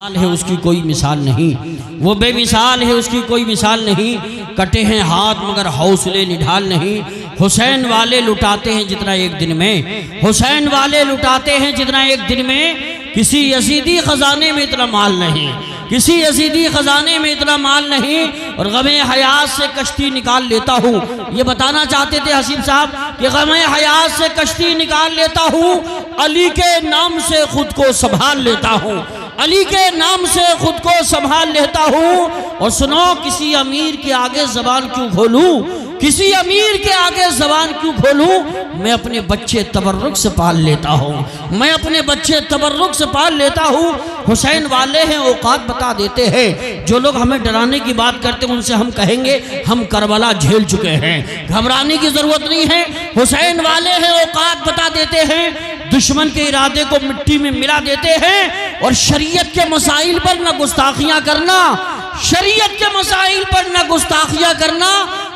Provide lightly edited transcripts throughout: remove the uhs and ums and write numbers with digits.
है उसकी कोई मिसाल नहीं, वो बेमिसाल है उसकी कोई मिसाल नहीं। कटे हैं हाथ मगर हौसले निढाल नहीं। हुसैन वाले लुटाते हैं जितना एक दिन में, हुसैन वाले लुटाते हैं जितना एक दिन में। किसी यजीदी खजाने में इतना माल नहीं, किसी यजीदी खजाने में इतना माल नहीं। और गमे हयात से कश्ती निकाल लेता हूँ, ये बताना चाहते थे हसीब साहब कि गमे हयात से कश्ती निकाल लेता हूँ, अली के नाम से खुद को संभाल लेता हूँ, अली के नाम से खुद को संभाल लेता हूँ। और सुनो, किसी अमीर के आगे जबान क्यों खोलूं, किसी अमीर के आगे जबान क्यों खोलूं। मैं अपने बच्चे तबर्रुक से पाल लेता हूँ, मैं अपने बच्चे तबर्रुक से पाल लेता हूँ। हुसैन वाले हैं औकात बता देते हैं। जो लोग हमें डराने की बात करते हैं उनसे हम कहेंगे हम करबला झेल चुके हैं, घबराने की जरूरत नहीं है। हुसैन वाले हैं औकात बता देते हैं, दुश्मन के इरादे को मिट्टी में मिला देते हैं। और शरीयत के मसाइल पर न गुस्ताखियां करना, शरीयत के मसाइल पर न गुस्ताखियां करना।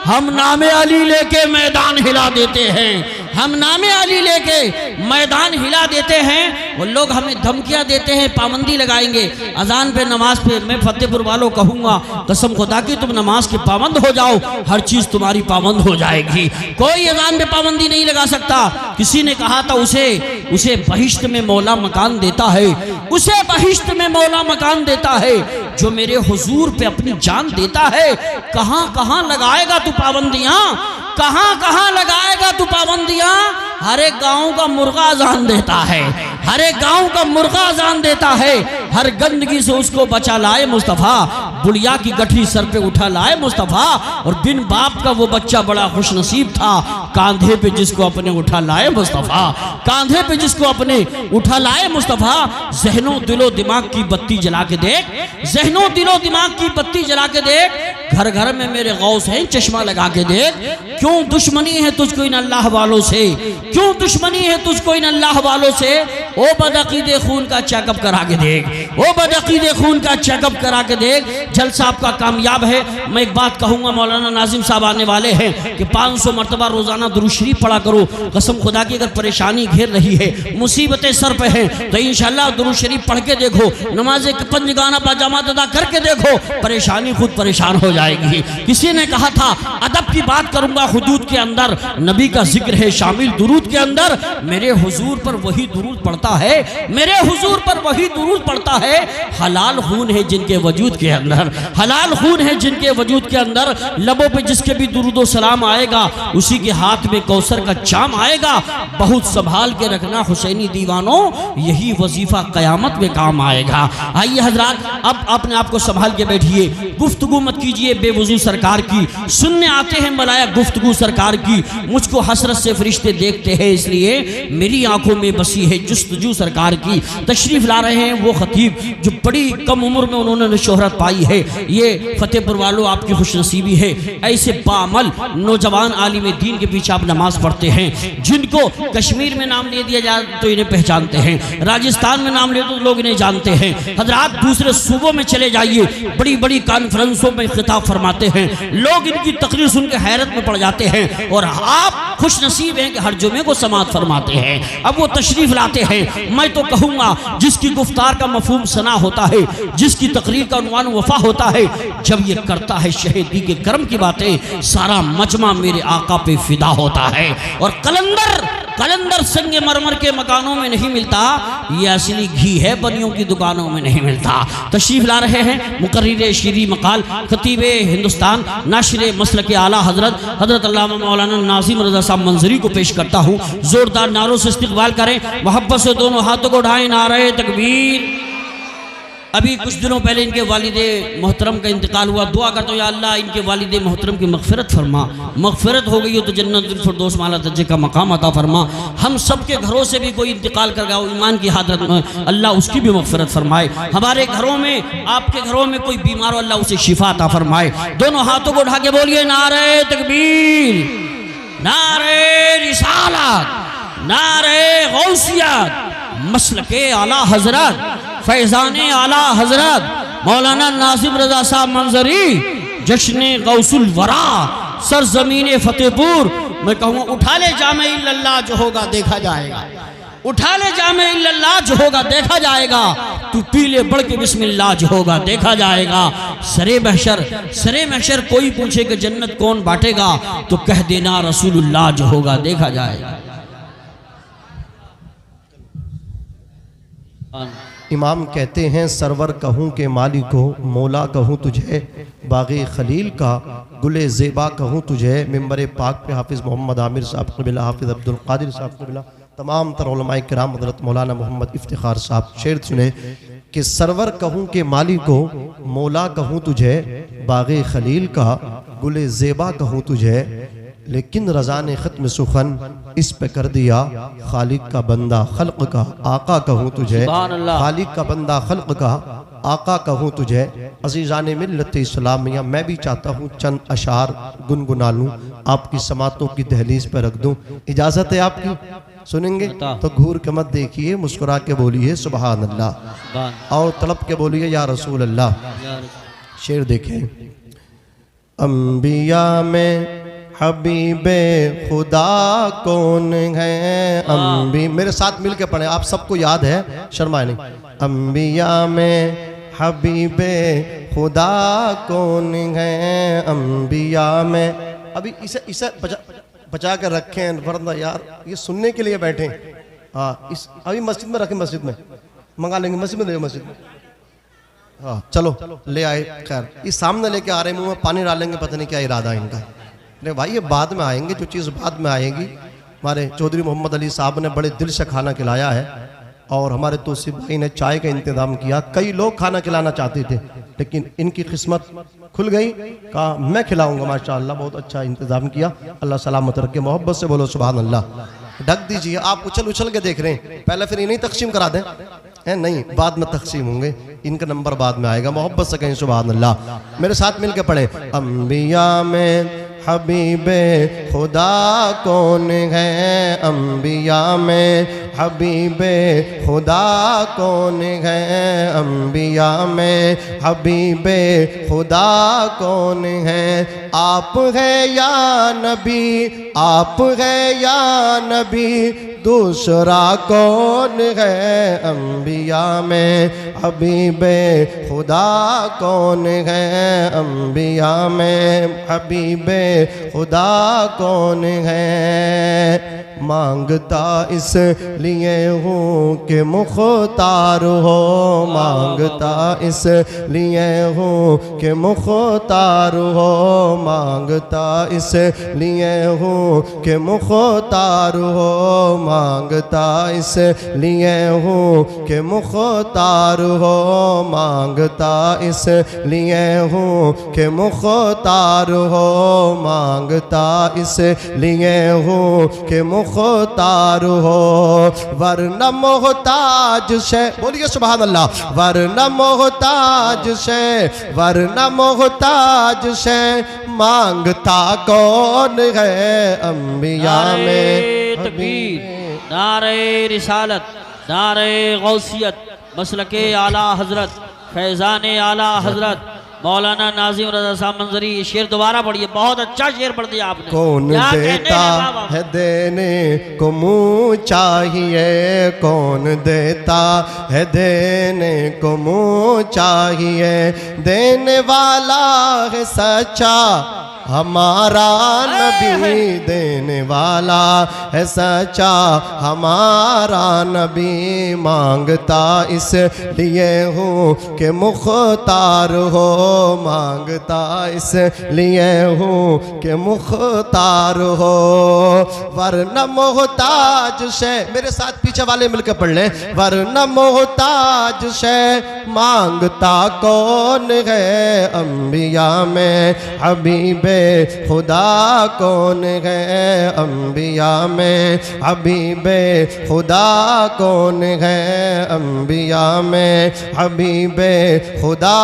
हम नामे अली लेके मैदान हिला देते हैं, हम नामे अली लेके मैदान हिला देते हैं। वो लोग हमें धमकियां देते हैं पाबंदी लगाएंगे अजान पे, नमाज पे। मैं फतेहपुर वालों कहूँगा कसम खुदा की तुम नमाज के पाबंद हो जाओ, हर चीज़ तुम्हारी पाबंद हो जाएगी। कोई अजान पे पाबंदी नहीं लगा सकता। किसी ने कहा था उसे बहिश्त में मौला मकान देता है, उसे बहिश्त में मौला मकान देता है जो मेरे हुजूर पे अपनी जान देता है। कहाँ कहाँ लगाएगा तू पाबंदियाँ, कहाँ कहाँ लगाएगा तू पाबंदियाँ। हर एक गाँव का मुर्गा अजान देता है, हर एक गाँव का मुर्गा अजान देता है। हर गंदगी से उसको बचा लाए मुस्तफ़ा, बुढ़िया की गठरी सर पे उठा लाए मुस्तफ़ा। और बिन बाप का वो बच्चा बड़ा खुशनसीब था, कांधे पे जिसको अपने उठा लाए मुस्तफ़ा, कांधे पे जिसको अपने उठा लाए मुस्तफ़ा। ज़हनो दिलो दिमाग की बत्ती जला के देख, ज़हनो दिलो दिमाग की बत्ती जला के देख। घर घर में मेरे गौस हैं, चश्मा लगा के देख। क्यों दुश्मनी है तुझको इन अल्लाह वालों से, क्यों दुश्मनी है तुझको इन अल्लाह वालों से। ओ बदअकीदे खून का चेकअप करा के देख, ओ बदअकीदे खून का चेकअप करा के देख। जलसा आपका कामयाब है। मैं एक बात कहूँगा, मौलाना नाजिम साहब आने वाले हैं कि 500 मरतबा रोज़ाना दुरूद शरीफ पढ़ा करो। कसम खुदा की अगर परेशानी घेर रही है, मुसीबतें सर पे हैं, तो इंशाअल्लाह दुरूद शरीफ पढ़ के देखो, नमाज पंजगाना बाजामात अदा करके देखो, परेशानी खुद परेशान हो जाएगी। किसी ने कहा था अदब की बात करूंगा हुदूद के अंदर, नबी का जिक्र है शामिल दुरूद के अंदर। मेरे हुजूर पर वही दुरूद पड़ता है, मेरे हुजूर पर वही दुरूद पड़ता है। हलाल खून है जिनके वजूद के अंदर, हलाल खून है जिनके वजूद के अंदर। लबों पे जिसके भी दुरूद सलाम आएगा उसी के हाथ में कौसर का जाम आएगा। बहुत संभाल के रखना हुसैनी दीवानों, यही वजीफा कयामत में काम आएगा। आइए हजरात, अब अपने आप को संभाल के बैठिए, गुफ्तगू मत कीजिए बेवजू सरकार की। सुनने आते हैं मलाया गुफ्तगू सरकार की, मुझको हसरत से फरिश्ते देखते हैं, इसलिए मेरी आंखों में बसी है जुस्तजू सरकार की। तशरीफ ला रहे हैं वो खतीब जो बड़ी कम उम्र में उन्होंने शोहरत पाई है। ये फतेहपुर वालों आपकी खुशनसीबी है, ऐसे बामल नौजवान आलिम दीन के पीछे आप नमाज पढ़ते हैं, जिनको कश्मीर में नाम ले दिया जाए तो इन्हें पहचानते हैं, राजस्थान में नाम ले तो लोग इन्हें जानते हैं। हजरात दूसरे सूबों में चले जाइए, बड़ी बड़ी कॉन्फ्रेंसों में खिताब फरमाते हैं, लोग इनकी तकरीर सुन के हैरत में पड़ जाते हैं। और आप खुश नसीब हैं कि हर जुमे को समाअत फरमाते हैं। अब वो तशरीफ लाते हैं। मैं तो कहूँगा जिसकी गुफ्तार का मफहूम सना होता है, जिसकी तकरीर का उन्वान वफा होता है, जब ये करता है शहीदी के कर्म की बातें, सारा मजमा मेरे आका पे फिदा होता है। और कलंदर संगे मरमर के मकानों में नहीं मिलता, ये असली घी है बनियों की दुकानों में नहीं मिलता। तशरीफ ला रहे हैं मुकर्रिर शीरी मकाल खतीबे हिंदुस्तान नाशिर मसल के आला हजरत अल्लामा मौलाना नाज़िम रज़ा साहब मंजरी को पेश करता हूँ। जोरदार नारों से इस्तकबाल करें, मोहब्बत से दोनों हाथों को उठाएं, नारे तकबीर। अभी कुछ दिनों पहले इनके वालिदे मोहतरम का इंतकाल हुआ। दुआ करता हूँ या अल्लाह इनके वालिदे मोहतरम की मग़फ़िरत फरमा, मग़फ़िरत हो गई हो तो जन्नतुल फ़िरदौस माला दर्जे का मकाम अता फरमा। हम सब के घरों से भी कोई इंतकाल कर गया हो ईमान की हालत में, अल्लाह उसकी भी मग़फ़िरत फरमाए। हमारे घरों में, आपके घरों में कोई बीमार हो, अल्लाह उसे शिफा अता फरमाए। दोनों हाथों को उठा के बोलिए नारे तकबीर, नारे रिसालत, नारे गौसियत। मसलके आला हजरत, फैज़ाने आला हजरत मौलाना नाज़िम रज़ा साहब मंजरी, जश्न गौसुल वरा, सरजमीन फतेहपुर। मैं कहूँ उठा ले जामे इल्लल्लाह, जो होगा देखा जाएगा। उठा ले जामे इल्लल्लाह जो होगा देखा जाएगा, तू पी ले बढ़ के बिस्मिल्लाह जो होगा देखा जाएगा। सरे महशर कोई पूछे कि जन्नत कौन बांटेगा, तो कह देना रसूलुल्लाह जो होगा देखा जाएगा। इमाम कहते हैं सरवर कहूँ के मालिक को, मौला कहूँ तुझे, बाग़े खलील का गुले ज़ेबा कहूँ तुझे। मिंबर पाक पे हाफिज़ मोहम्मद आमिर साहब क़िबला, हाफिज़ अब्दुल क़ादिर साहब क़िबला, तमाम तर उलमाए किराम, हज़रत मौलाना मोहम्मद इफ्तिखार साहब शेर सुने कि सरवर कहूँ के मालिक को, मौला कहूँ तुझे, बाग़े खलील का गुले ज़ेबा कहूँ तुझे। लेकिन रज़ा ने ख़त्म सुखन इस पे कर दिया, खालिक का बंदा खल्क़ का आका कहूँ तुझे, खालिक का बंदा खल्क़ का आका कहूँ तुझे। अज़ीज़ान मिल्लत इस्लामिया, मैं भी चाहता हूँ चंद अशार गुनगुना लूँ, आपकी समातों की दहलीज पर रख दूँ, इजाज़त है आपकी? सुनेंगे तो घूर के मत देखिए, मुस्कुरा के बोलिए सुबहान अल्लाह, और तड़प के बोलिए या रसूल अल्लाह। शेर देखें, अंबिया में हबीबे खुदा कौन है, मेरे साथ मिल के पढ़े, आप सबको याद है, शर्माए नहीं। अंबिया में हबीबे खुदा कौन है, अंबिया में। अभी इसे बचा कर रखें वरना यार ये सुनने के लिए बैठे। हाँ, इस अभी मस्जिद में रखें, मस्जिद में मंगा लेंगे, मस्जिद में ले मस्जिद में। हाँ चलो ले आए, खैर इस सामने लेके आ रहे, मुंह में पानी डालेंगे, पता नहीं क्या इरादा है इनका। अरे भाई ये बाद में आएंगे, जो चीज़ बाद में आएगी। हमारे चौधरी मोहम्मद अली साहब ने बड़े दिल से खाना खिलाया है, और हमारे तोसीफ भाई ने चाय का इंतज़ाम किया। कई लोग खाना खिलाना चाहते थे, लेकिन इनकी किस्मत खुल गई, कहा मैं खिलाऊंगा, माशाअल्लाह बहुत अच्छा इंतज़ाम किया, अल्लाह सलामत रखे। मोहब्बत से बोलो सुभान अल्लाह। ढक दीजिए, आप उछल के देख रहे हैं, पहले फिर इन्हीं तकसीम करा दें, है नहीं, बाद में तकसीम होंगे, इनका नंबर बाद में आएगा। मोहब्बत से कहें सुभान अल्लाह, मेरे साथ मिलकर पढ़े। अंबिया में हबीबे खुदा कौन है, अंबिया में हबीबे खुदा कौन है, अंबिया में हबीबे खुदा कौन है। आप है या नबी, आप है या नबी, दूसरा कौन है, अंबिया में हबीबे खुदा कौन है, अंबिया में हबीबे खुदा कौन है। मांगता इस लिए हूँ कि मुख्तार हो, मांगता इस लिए हूँ कि मुख्तार हो, मांगता इस लिए हूँ कि मुख्तार हो, मांगता इस लिए हूँ कि मुख्तार हो, मांगता इस लिए हूँ कि मुख्तार हो, मांगता इस लिए हूँ कि मुख्तार हो। वरना मोहताज से, बोलिए सुभान अल्लाह, वरना मोहताज से, वरना मोहताज से मांगता कौन है, अंबिया में तकबीर, नारे रिसालत, नारे गौसियत, मसलके आला हजरत, फैज़ान आला हजरत मौलाना नाज़िम रज़ा साहब मंजरी। शेर दोबारा पढ़िए, बहुत अच्छा शेर पढ़ दिया आपने। कौन देता है देने को मुँह चाहिए, कौन देता है देने को मुँह चाहिए, देने वाला है सच्चा हमारा नबी, देने वाला है सच्चा हमारा नबी। मांगता इस लिए हूँ कि मुख्तार हो, मांगता इस लिए हूँ कि मुख्तार हो। वरना मोहताज से, मेरे साथ पीछे वाले मिलकर पढ़ लें, वरना मोहताज से मांगता कौन है, अंबिया में हबीबे खुदा कौन है, अंबिया में हबीबे खुदा कौन है, अंबिया में हबीबे खुदा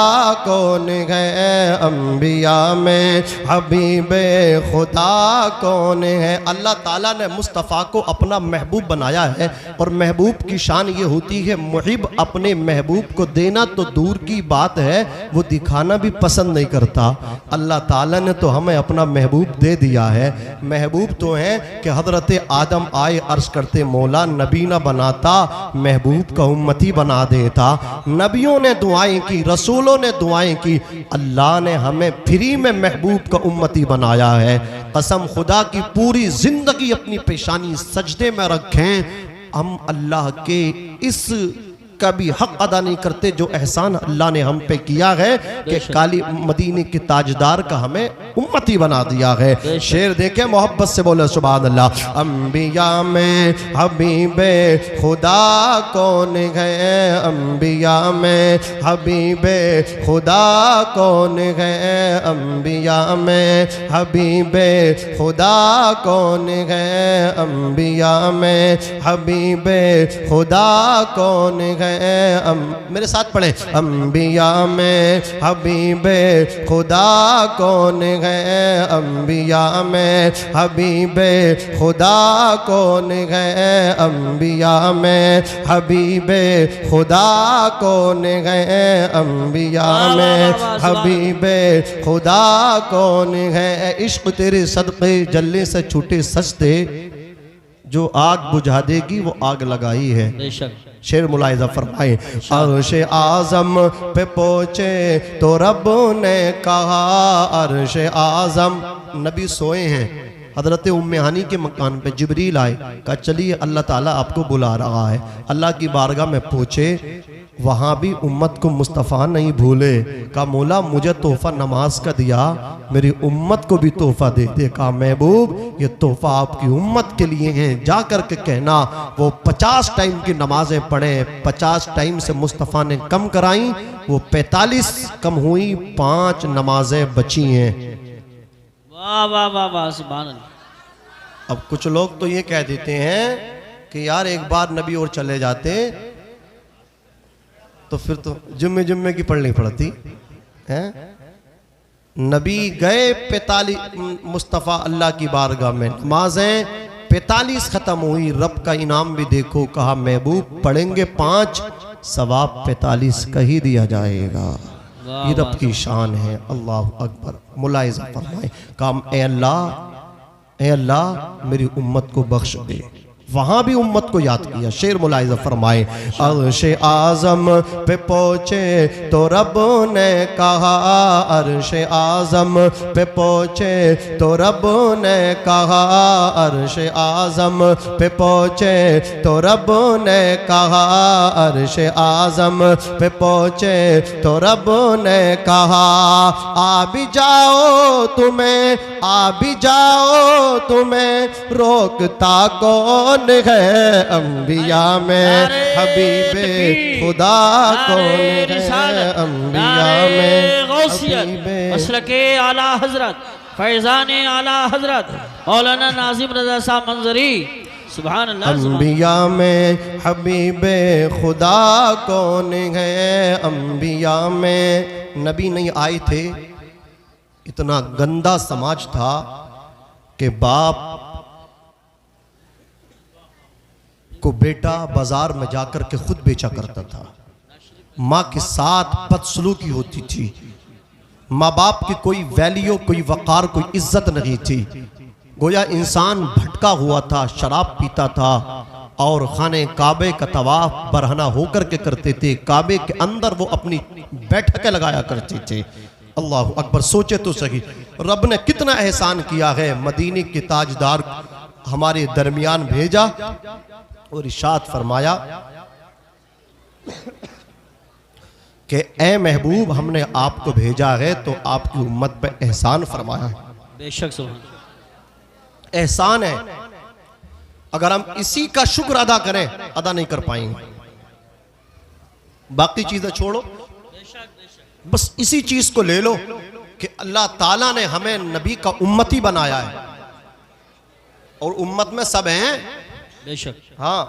कौन है, अंबिया में हबीबे खुदा कौन है। अल्लाह ताला ने मुस्तफ़ा को अपना महबूब बनाया है, और महबूब की शान ये होती है, मुहिब अपने महबूब को देना तो दूर की बात है, वो दिखाना भी पसंद नहीं करता। अल्लाह ताला ने तो हमें अपना महबूब दे दिया है। महबूब तो है कि हज़रत आदम आए अर्ज़ करते मौला नबी ना बनाता महबूब का उम्मती बना देता। नबियों ने दुआएं की, रसूलों ने दुआएं की, अल्लाह ने हमें फ्री में महबूब का उम्मती बनाया है। कसम खुदा की पूरी जिंदगी अपनी पेशानी सजदे में रखें, हम अल्लाह के इस कभी हक अदा नहीं करते जो एहसान अल्लाह ने हम पे किया है कि काली मदीने के ताजदार का हमें उम्मती बना दिया है। शेर देखे मोहब्बत से बोले सुभान अल्लाह। अंबिया में हबीबे खुदा कौन है, अंबिया में हबीबे खुदा कौन है, अंबिया में हबीबे खुदा कौन है, अंबिया में हबीबे खुदा कौन है। मेरे साथ पढ़े, अंबिया में हबीबे खुदा कौन है, अंबिया में हबीबे खुदा कौन है, अंबिया में हबीबे खुदा कौन है, अंबिया में हबीबे खुदा कौन है। इश्क तेरे सदक़े जलने से छूटे सस्ते, जो आग बुझा देगी वो आग लगाई है। शेर मुलाहिज़ा फरमाए, अर्श आज़म पे पहुँचे तो रब ने कहा, अर्श आज़म नबी सोए हैं, हज़रत उम्मे हानी के मकान पे जिब्रील आए, कहा चलिए अल्लाह ताला आपको बुला रहा है। अल्लाह की बारगाह में पहुँचे, वहाँ भी उम्मत को मुस्तफ़ा नहीं भूले। कहा मौला मुझे तोहफ़ा नमाज का दिया, मेरी उम्मत को भी तोहफ़ा दे दे। कहा महबूब ये तोहफ़ा आपकी उम्मत के लिए है, जा कर के कहना वो 50 टाइम की नमाजें पढ़े। 50 टाइम से मुस्तफ़ा ने कम कराई, वो 45 कम हुई, 5 नमाजें बची हैं। वाह वाह वाह वाह सुभान अल्लाह। अब कुछ लोग तो ये कह देते हैं कि यार एक बार नबी और चले जाते तो फिर तो जुम्मे जुम्मे की पढ़नी पड़ती है। नबी गए 45 मुस्तफ़ा अल्लाह की बारगाह में, नमाजें 45 ख़त्म हुई, रब का इनाम भी देखो, कहा महबूब पढ़ेंगे 5, सवाब 45 का ही दिया जाएगा। ये रब की शान है। अल्लाह अकबर। मुलाहिज़ा फरमाए, काम ए अल्लाह मेरी उम्मत को बख्श दे। वहाँ भी उम्मत को याद किया। शेर मुलाहिज़ा फरमाए, अर्श आज़म पे पहुँचे तो रब ने कहा, अर्श आज़म पे पहुँचे तो रब ने कहा, अर्श आज़म पे पहुँचे तो रब ने कहा, अर्श आज़म पे पहुँचे तो रब ने कहा, आ भी जाओ तुम्हें, आ भी जाओ तुम्हें रोकता कौन है, अंबिया में हबीबे खुदा कौन है, अंबिया में हबीबे। मसलके आला हजरत फैज़ाने आला हजरत मौलाना नाज़िम रज़ा साहब मंजरी, सुभान अल्लाह। अंबिया में हबीबे खुदा कौन है, अंबिया में नबी नहीं आए थे। इतना गंदा समाज था कि बाप को बेटा बाजार में जाकर के खुद बेचा करता था, माँ के साथ बदसलूकी होती थी, माँ बाप की कोई वैल्यू, कोई वक़ार, कोई इज्जत नहीं थी। गोया इंसान भटका हुआ था, शराब पीता था और खाने काबे का तवाफ बरहना होकर के करते थे। काबे के अंदर वो अपनी बैठकें लगाया करते थे। अल्लाह अकबर। सोचे तो सही, रब ने कितना एहसान किया है, मदीने के ताजदार हमारे दरमियान भेजा और इरशाद फरमाया कि ए महबूब हमने आपको भेजा है तो आपकी उम्मत पे एहसान फरमाया है। बेशक सुभान, एहसान है। अगर हम इसी का शुक्र अदा करें, अदा नहीं कर पाएंगे। बाकी चीजें छोड़ो, बस इसी चीज को ले लो कि अल्लाह ताला ने हमें नबी का उम्मती बनाया है और उम्मत में सब हैं। बेशक। हाँ,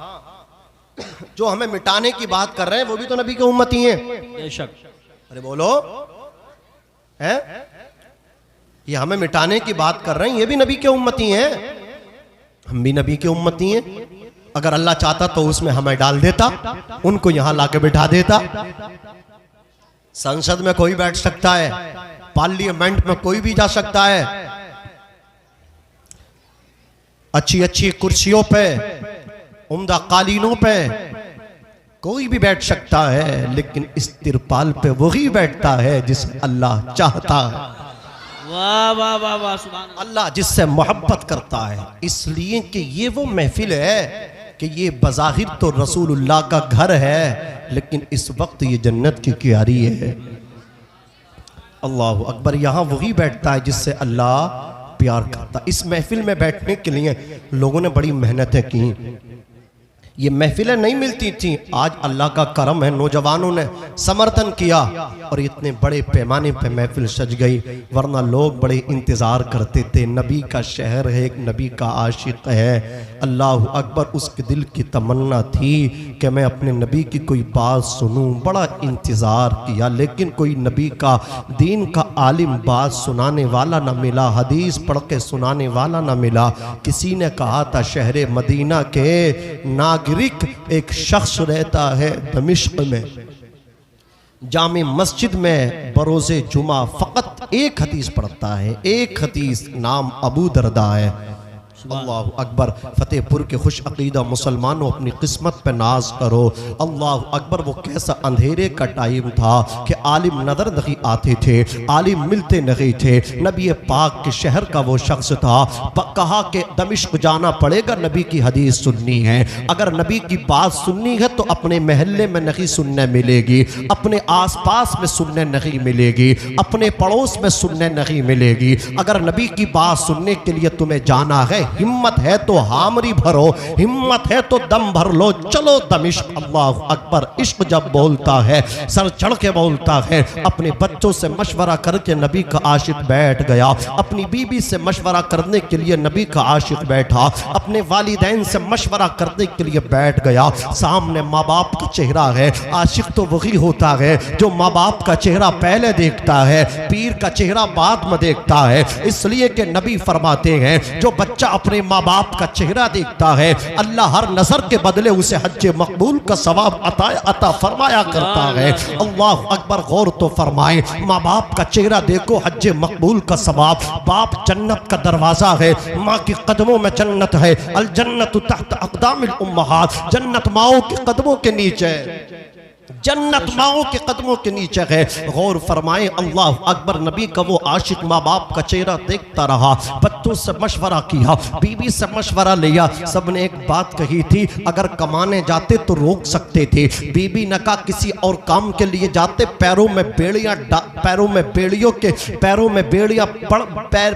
जो हमें मिटाने की बात कर रहे हैं वो भी तो नबी के उम्मती हैं। बेशक। अरे बोलो, है ये हमें मिटाने की बात कर रहे हैं, ये भी नबी के उम्मती हैं, हम भी नबी के उम्मती हैं। अगर अल्लाह चाहता तो उसमें हमें डाल देता, उनको यहां लाके बिठा देता। संसद में कोई बैठ सकता है, पार्लियामेंट में कोई भी जा सकता है, अच्छी अच्छी कुर्सियों पे, उम्दा कालीनों पे कोई भी बैठ सकता है, लेकिन इस तिरपाल पे वही बैठता है जिसे अल्लाह चाहता है। वाह वाह वाह वाह, सुभान अल्लाह। अल्लाह जिससे मोहब्बत करता है। इसलिए कि ये वो महफिल है कि ये बज़ाहिर तो रसूलुल्लाह का घर है, लेकिन इस वक्त ये जन्नत की क्यारी है। अल्लाह अकबर। यहाँ वही बैठता है जिससे अल्लाह प्यार करता। इस महफिल में बैठने के लिए लोगों ने बड़ी मेहनतें की। ये महफिलें नहीं मिलती थी, आज अल्लाह का करम है, नौजवानों ने समर्थन किया और इतने बड़े पैमाने पे महफिल सज गई। वरना लोग बड़े इंतज़ार करते थे, नबी का शहर है, एक नबी का आशिक है। अल्लाह अकबर। उसके दिल की तमन्ना थी कि मैं अपने नबी की कोई बात सुनूं, बड़ा इंतज़ार किया, लेकिन कोई नबी का दीन का आलिम बात सुनाने वाला ना मिला, हदीस पढ़ के सुनाने वाला ना मिला। किसी ने कहा था शहर मदीना के नागरिक एक शख्स रहता है दमिश्क में, जामे मस्जिद में बरोज़े जुमा फ़कत एक हदीस पढ़ता है, एक हदीस, नाम अबू दरदा है। अल्लाह अकबर। फतेहपुर के खुश अकीदा मुसलमानों, अपनी किस्मत पे नाज करो। अल्लाह अकबर। वो कैसा अंधेरे का टाइम था कि आलिम नजर नहीं आते थे, आलिम मिलते नहीं थे। नबी पाक के शहर का वो शख्स था, कहा कि दमिश्क जाना पड़ेगा, नबी की हदीस सुननी है। अगर नबी की बात सुननी है तो अपने महल्ले में नहीं सुनने मिलेगी, अपने आसपास में सुनने नहीं मिलेगी, अपने पड़ोस में सुनने नहीं मिलेगी। अगर नबी की बात सुनने के लिए तुम्हें जाना है, हिम्मत है तो हामरी भरो, हिम्मत है तो दम भर लो, चलो दमिश्क। अल्लाह अकबर। इश्क जब बोलता है, सर चढ़ के बोलता है। अपने बच्चों से मशवरा करके नबी का आशिक बैठ गया, अपनी बीबी से मशवरा करने के लिए नबी का आशिक बैठा, अपने वालिदैन से मशवरा करने के लिए बैठ गया। सामने माँ बाप का चेहरा है। आशिक तो वही होता है जो माँ बाप का चेहरा पहले देखता है, पीर का चेहरा बाद में देखता है। इसलिए कि नबी फरमाते हैं जो बच्चा अपने माँ बाप का चेहरा देखता है, अल्लाह हर नजर के बदले उसे हज मकबूल का सवाब अता फरमाया करता है। अल्लाह अकबर। गौर तो फरमाए, माँ बाप का चेहरा देखो, हज मकबूल का सवाब। बाप जन्नत का दरवाजा है, माँ के कदमों में जन्नत है। अल जन्नतु तहत अक़दामिल उम्महात। जन्नत माओ के कदमों के नीचे, जन्नत माओ के कदमों के नीचे है। गौर फरमाए। अल्लाह अकबर। नबी का वो आशिक माँ बाप का चेहरा देखता रहा, बच्चों से मशवरा किया, बीवी से मशवरा लिया। सब ने एक बात कही थी, अगर कमाने जाते तो रोक सकते थे। बीबी ने कहा किसी और काम के लिए जाते, पैरों में बेड़ियां, पैरों में बेड़ियों के, पैरों में बेड़ियां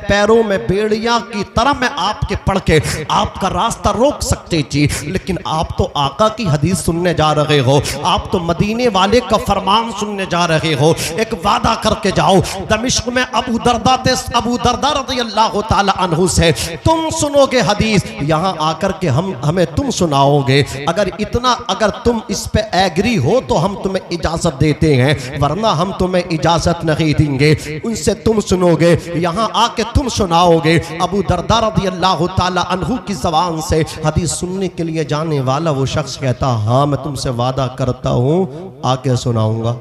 पैरों में बेड़ियां की तरह मैं आपके पढ़ के आपका रास्ता रोक सकते थी, लेकिन आप तो आका की हदीस सुनने जा रहे हो, आप तो मदीने वाले का फरमान सुनने जा रहे हो। एक वादा करके जाओ, दमिश्क में अबू दरदा रज़ियल्लाहु ताला अन्हु से तुम सुनोगे हदीस, यहाँ आकर के हमें तुम सुनाओगे। अगर तुम इस पे एग्री हो तो हम तुम्हें इजाजत देते हैं, वरना हम तुम्हें इजाजत नहीं देंगे। उनसे तुम सुनोगे, यहाँ आके तुम सुनाओगे। अबू दरदा रज़ियल्लाहु ताला अन्हु की ज़बान से हदीस सुनने के लिए जाने वाला वो शख्स कहता, हाँ मैं तुमसे वादा करता हूँ आके सुनाऊंगा,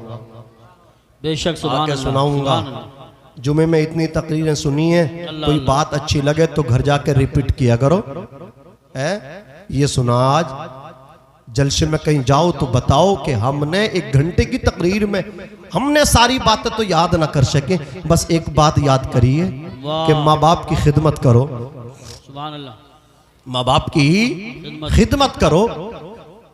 बेशक आके सुनाऊंगा। जुमे में इतनी तकरीरें सुनी है, कोई बात अच्छी लगे तो घर जाके रिपीट किया करो। है ये सुना, आज जलसे में कहीं जाओ तो बताओ कि हमने 1 घंटे की तकरीर में हमने सारी बातें तो याद ना कर सके, बस एक बात याद करिए कि माँ बाप की खिदमत करो, सुभान अल्लाह, माँ बाप की खिदमत करो।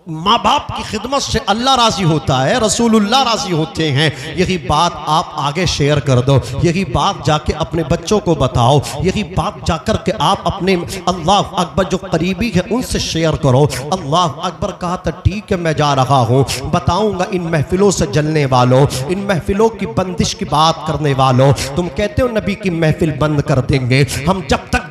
माँ बाप की खिदमत से अल्लाह राजी होता है, रसूलुल्लाह राजी होते हैं। यही बात आप आगे शेयर कर दो, यही बात जाके अपने बच्चों को बताओ, यही बात जाकर के आप अपने अल्लाह अकबर जो करीबी है उनसे शेयर करो। अल्लाह अकबर। कहा था ठीक है मैं जा रहा हूँ, बताऊंगा इन महफिलों से जलने वालों, इन महफिलों की बंदिश की बात करने वालों, तुम कहते हो नबी की महफिल बंद कर देंगे, हम जब तक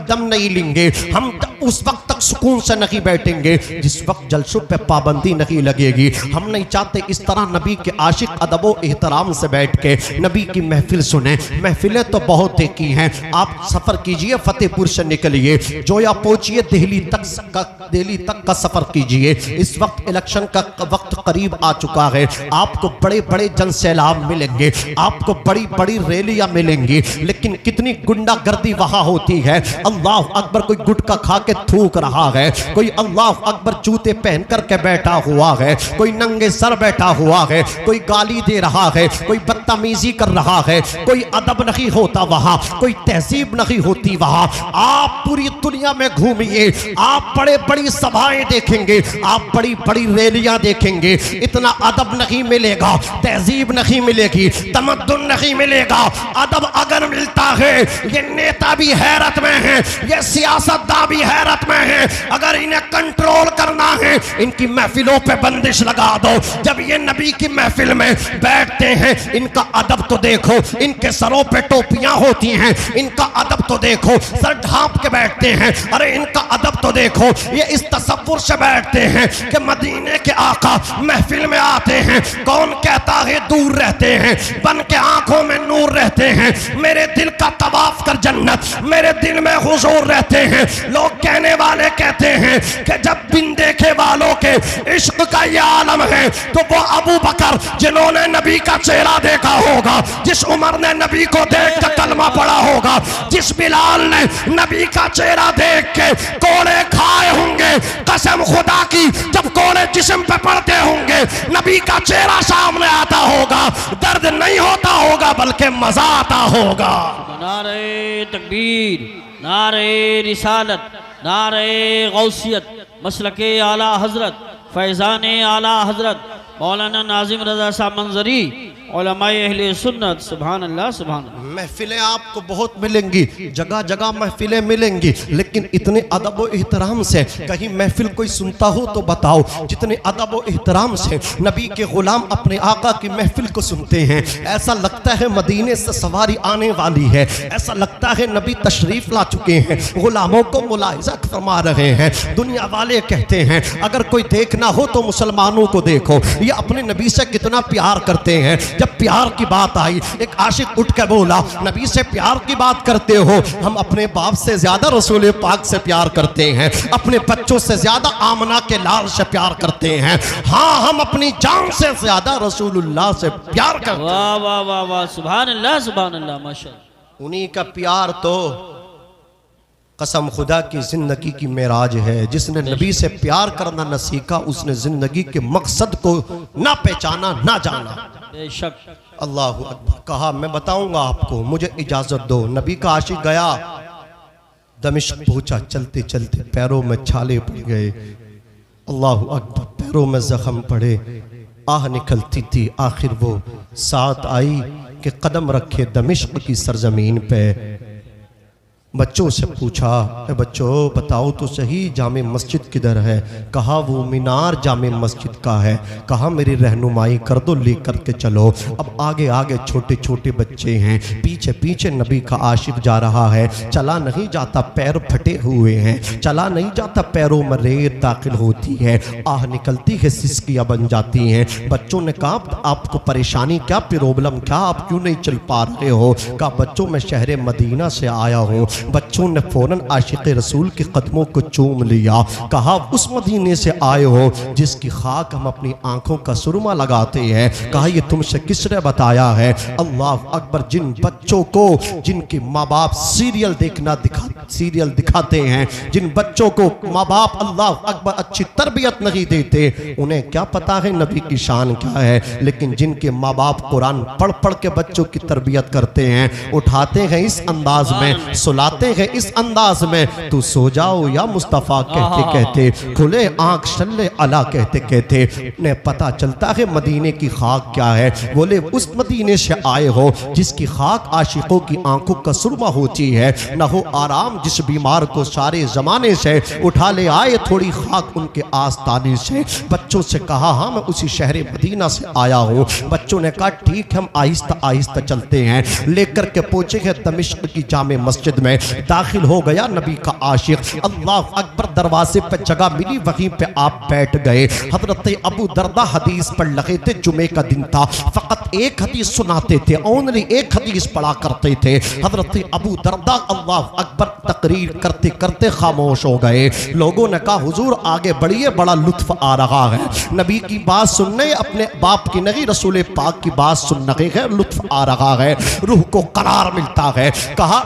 दम नहीं लेंगे, हम उस वक्त तक सुकून से नहीं बैठेंगे जिस वक्त जलसों पे पाबंदी नहीं लगेगी। हम नहीं चाहते इस तरह नबी के आशिक अदबो एहतराम से बैठ के नबी की महफिल सुने। महफिलें तो बहुत देखी हैं। आप सफ़र कीजिए, फतेहपुर से निकलिए, जोया पहुंचिए, दिल्ली तक का सफ़र कीजिए। इस वक्त इलेक्शन का वक्त करीब आ चुका है। आपको बड़े बड़े जनसैलाब मिलेंगे, आपको बड़ी बड़ी रैलियां मिलेंगी, लेकिन कितनी गुंडागर्दी वहां होती है। अल्लाह अकबर, कोई गुटखा खा के थूक रहा है, कोई अल्लाह अकबर जूते पहन करके बैठा हुआ है, कोई नंगे सर बैठा हुआ है, कोई गाली दे रहा है, कोई बदतमीजी कर रहा है, कोई अदब नहीं होता वहां, कोई तहजीब नहीं होती वहां। आप पूरी दुनिया में घूमिए, आप बड़े बड़ी सभाएं देखेंगे, आप बड़ी बड़ी रैलियां देखेंगे, इतना अदब नहीं मिलेगा, तहजीब नहीं मिलेगी, तमद्दुन नहीं मिलेगा। अदब अगर मिलता है, ये नेता भी हैरत में है, ये सियासतदान भी हैरत में है। अगर इन्हें कंट्रोल करना है, इनकी महफिलों पे बंदिश लगा दो। जब ये नबी की महफिल में बैठते हैं, इनका अदब तो देखो, इनके सरों पे टोपियां होती हैं, इनका अदब तो देखो, सर ढांप के बैठते हैं। अरे इनका अदब तो देखो, ये इस तसव्वुर से बैठते हैं कि मदीने के आका महफिल में आते हैं। कौन कहता है दूर रहते हैं, बन के आंखों में नूर रहते हैं। मेरे दिल का तवाफ कर जन्नत, मेरे दिल में हुजूर रहते हैं। लोग कहने वाले कहते हैं कि जब बिन देखे वालों के इश्क का ये आलम है, तो वो अबू बकर जिन्होंने नबी का चेहरा देखा होगा, जिस उमर ने नबी को देख कर कलमा पढ़ा होगा, जिस बिलाल ने नबी का चेहरा देख के कोड़े खाए होंगे, कसम खुदा की जब कोड़े जिस्म पे पड़ते होंगे, नबी का चेहरा सामने आता होगा, दर्द नहीं होता होगा बल्कि मजा आता होगा। नारे तकबीर, नारे रिसालत, नारे गौसियत, मसलके आला हजरत, फैज़ान आला हजरत मौलाना नाजिम रजा साहब मंजरी, उलमाए अहले सुन्नत। सुभान अल्लाह, सुभान अल्लाह। महफिलें आपको बहुत मिलेंगी, जगह जगह महफिलें मिलेंगी, लेकिन इतने अदब व एहतराम से कहीं महफिल कोई सुनता हो तो बताओ, जितने अदब व एहतराम से नबी के गुलाम अपने आका की महफिल को सुनते हैं, ऐसा लगता है मदीने से सवारी आने वाली है, ऐसा लगता है नबी तशरीफ ला चुके हैं, गुलामों को मुलाहिजा फरमा रहे हैं। दुनिया वाले कहते हैं अगर कोई देखना हो तो मुसलमानों को देखो, ये अपने नबी से कितना प्यार करते हैं। जब प्यार की बात आई, एक आशिक उठ के बोला, नबी से प्यार की बात करते हो, हम अपने बाप से ज्यादा रसूल पाक से प्यार करते हैं, अपने बच्चों से ज्यादा आमना के लाल से प्यार करते हैं, हाँ हम अपनी जान से ज्यादा रसूलुल्लाह से प्यार करते हैं। वाह वाह वाह वाह, सुभान अल्लाह, सुभान अल्लाह, माशाअल्लाह। उन्हीं का प्यार तो कसम खुदा की जिंदगी की मेराज है। जिसने नबी से प्यार करना न सीखा, उसने जिंदगी के मकसद को ना पहचाना ना जाना। बेशक। अल्लाह अकबर। कहा मैं बताऊंगा आपको, मुझे इजाजत दो। नबी का आशिक गया, दमिश्क पहुंचा, चलते चलते पैरों में छाले पड़ गए। अल्लाह अकबर। पैरों में जख्म पड़े, आह निकलती थी। आखिर वो साथ आई कि कदम रखे दमिश्क की सरजमीन पे। बच्चों से पूछा, बच्चों बताओ तो सही जामे मस्जिद किधर है? कहा वो मीनार जामे मस्जिद का है। कहा मेरी रहनुमाई कर दो, लेकर के चलो। अब आगे आगे छोटे छोटे बच्चे हैं, पीछे पीछे नबी का आशिक जा रहा है। चला नहीं जाता, पैर फटे हुए हैं, चला नहीं जाता, पैरों में रेत दाखिल होती है, आह निकलती है, सिसकियाँ बन जाती हैं। बच्चों ने कहा आपको परेशानी क्या, प्रॉब्लम क्या, आप क्यों नहीं चल पा रहे हो? कहा बच्चों मैं शहर मदीना से आया हूँ। बच्चों ने फौरन आशिक रसूल के कदमों को चूम लिया। कहा उस मदीने से आए हो जिसकी खाक हम अपनी आंखों का सुरमा लगाते हैं। कहा ये तुमसे किसने बताया है? अल्लाह अकबर। जिन बच्चों को जिनके माँ बाप सीरियल दिखाते हैं, जिन बच्चों को माँ बाप अल्लाह अकबर अच्छी तरबियत नहीं देते, उन्हें क्या पता है नबी की शान क्या है। लेकिन जिनके माँ बाप कुरान पढ़ पढ़ के बच्चों की तरबियत करते हैं, उठाते हैं इस अंदाज में, सुलाते हैं इस अंदाज में, तू सो जाओ या मुस्तफ़ा कहते कहते, खुले आंख शल्ले अला कहते कहते उन्हें पता चलता है मदीने की खाक क्या है। बोले उस मदीने से आए हो जिसकी खाक आशिकों की आंखों का सुरमा होती है। न हो आराम जिस बीमार को सारे जमाने से, उठा ले आए थोड़ी खाक उनके आस्ताने से। बच्चों से कहा हाँ मैं उसी शहर मदीना से आया हूँ। बच्चों ने कहा ठीक हम आहिस्ता आहिस्ता चलते हैं। लेकर के पहुंचे हैं दमिश्क की जामे मस्जिद में। दाखिल हो गया नबी का आशिक, अल्लाह अकबर, दरवाजे पे जगह मिली, वहीं पे आप बैठ गए। हजरत अबू दरदा हदीस पढ़ लगे थे, जुमे का दिन था, फकत एक हदीस सुनाते थे, ओनली एक हदीस पढ़ा करते थे। हजरत अबू दरदा अल्लाह अकबर तकरीर करते करते खामोश हो गए। लोगों ने कहा हुजूर आगे बढ़िए, बड़ा लुत्फ आ रहा है, नबी की बात सुनने, अपने बाप की नहीं रसूल पाक की बात सुनने है, लुत्फ आ रहा है, रूह को करार मिलता है। कहा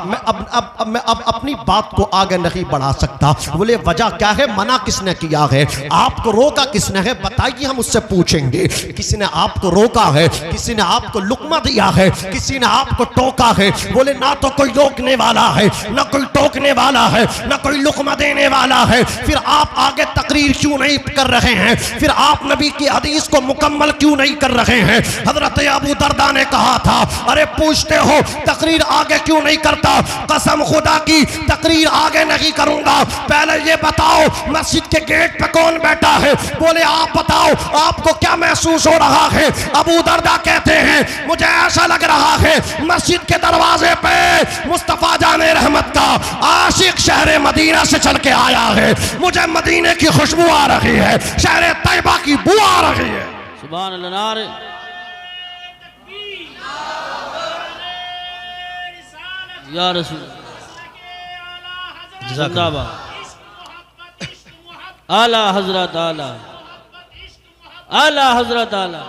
मैं अब अपनी बात को आगे नहीं बढ़ा सकता। बोले वजह क्या है, मना किसने किया है, आपको रोका किसने है, बताइए हम उससे पूछेंगे। किसी ने आपको रोका है, किसी ने आपको लुकमा दिया है, किसी ने आपको टोका है। बोले ना तो कोई रोकने वाला है, ना कोई टोकने वाला है, ना कोई लुकमा देने वाला है, फिर आप आगे तकरीर क्यों नहीं कर रहे हैं, फिर आप नबी की हदीस को मुकम्मल क्यों नहीं कर रहे हैं। हजरत अबू दरदा ने कहा था अरे पूछते हो तकरीर आगे क्यों नहीं करता, कसम खुदा की तकरीर आगे नहीं करूंगा, पहले ये बताओ मस्जिद के गेट पे कौन बैठा है। बोले आप बताओ आपको क्या महसूस हो रहा है। अबू दरदा कहते हैं मुझे ऐसा लग रहा है मस्जिद के दरवाजे पे मुस्तफा जाने रहमत का आशिक शहर मदीना से चल के आया है, मुझे मदीने की खुशबू आ रही है, शहर तैयबा की बू आ रही है। सुभान अल्लाह, नारे या रसूल, जिंदाबाद, आला हजरत, आला आला हजरत, आला,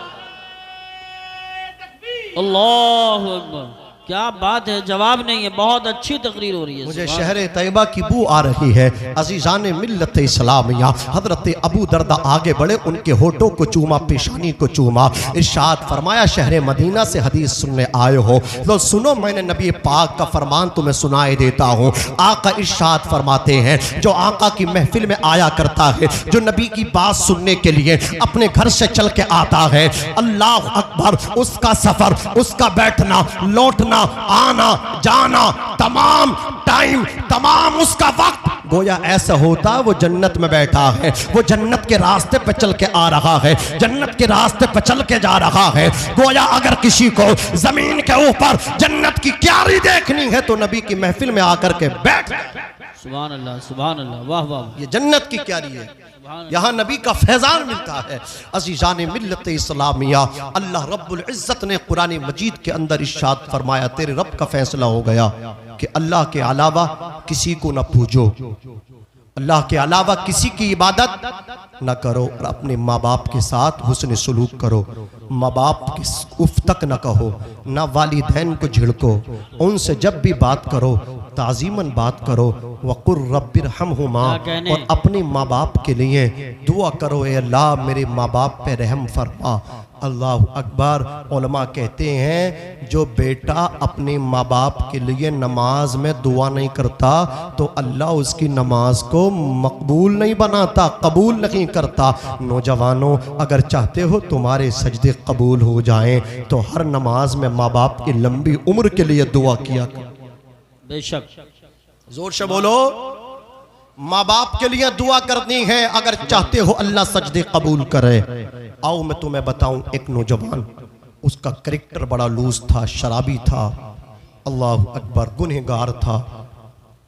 अल्लाहु अकबर। क्या बात है, जवाब नहीं है, बहुत अच्छी तकरीर हो रही है। मुझे शहर तैयबा की बू आ रही है। अजीजान मिल्लत इस्लामिया, हजरत अबू दरदा आगे बढ़े, उनके होठों को चूमा, पेशानी को चूमा, इरशाद फरमाया शहर मदीना से हदीस सुनने आए हो, लो सुनो मैंने नबी पाक का फरमान तुम्हें सुनाए देता हूँ। आका इरशाद फरमाते हैं जो आका की महफिल में आया करता है, जो नबी की बात सुनने के लिए अपने घर से चल के आता है, अल्लाह अकबर, उसका सफर, उसका बैठना, लौटना, आना जाना, तमाम टाइम, तमाम उसका वक्त गोया ऐसा होता वो जन्नत में बैठा है, वो जन्नत के रास्ते पे चल के आ रहा है, जन्नत के रास्ते पे चल के जा रहा है। गोया अगर किसी को जमीन के ऊपर जन्नत की क्यारी देखनी है तो नबी की महफिल में आकर के बैठ। सुभान अल्लाह, सुभान अल्लाह, वाह वाह, ये जन्नत की क्यारी है, यहाँ नबी का फैजान मिलता है। अजीजान मिल्लत इस्लामिया, अल्लाह रब्बुल इज्जत ने कुरान मजीद के अंदर इरशाद फरमाया, तेरे रब का फैसला हो गया कि अल्लाह के अलावा किसी को न पूजो, अल्लाह के अलावा किसी की इबादत न करो, और अपने माँ बाप के साथ हुस्न सलूक करो, माँ बाप की उफ तक न कहो, न वालिदैन को झिड़को, उनसे जब भी बात करो ताजीमन बात करो, वकुर रब्बिरहमहुमा, और अपने माँ बाप के लिए दुआ करो, ए अल्लाह मेरे माँ बाप पे रहम फरमा। अल्लाह अकबर। उलमा कहते हैं जो बेटा अपने माँ बाप के लिए नमाज में दुआ नहीं करता तो अल्लाह उसकी नमाज को मकबूल नहीं बनाता, कबूल नहीं करता। नौजवानों अगर चाहते हो तुम्हारे सजदे कबूल हो जाएं तो हर नमाज में माँ बाप की लंबी उम्र के लिए दुआ किया कर। बेशक, जोर से बोलो, माँ बाप के लिए दुआ करनी है अगर चाहते हो अल्लाह सजदे कबूल करे। आओ मैं तुम्हें बताऊं, एक नौजवान, उसका करेक्टर बड़ा लूज था, शराबी था, अल्लाह अकबर, गुनहगार था।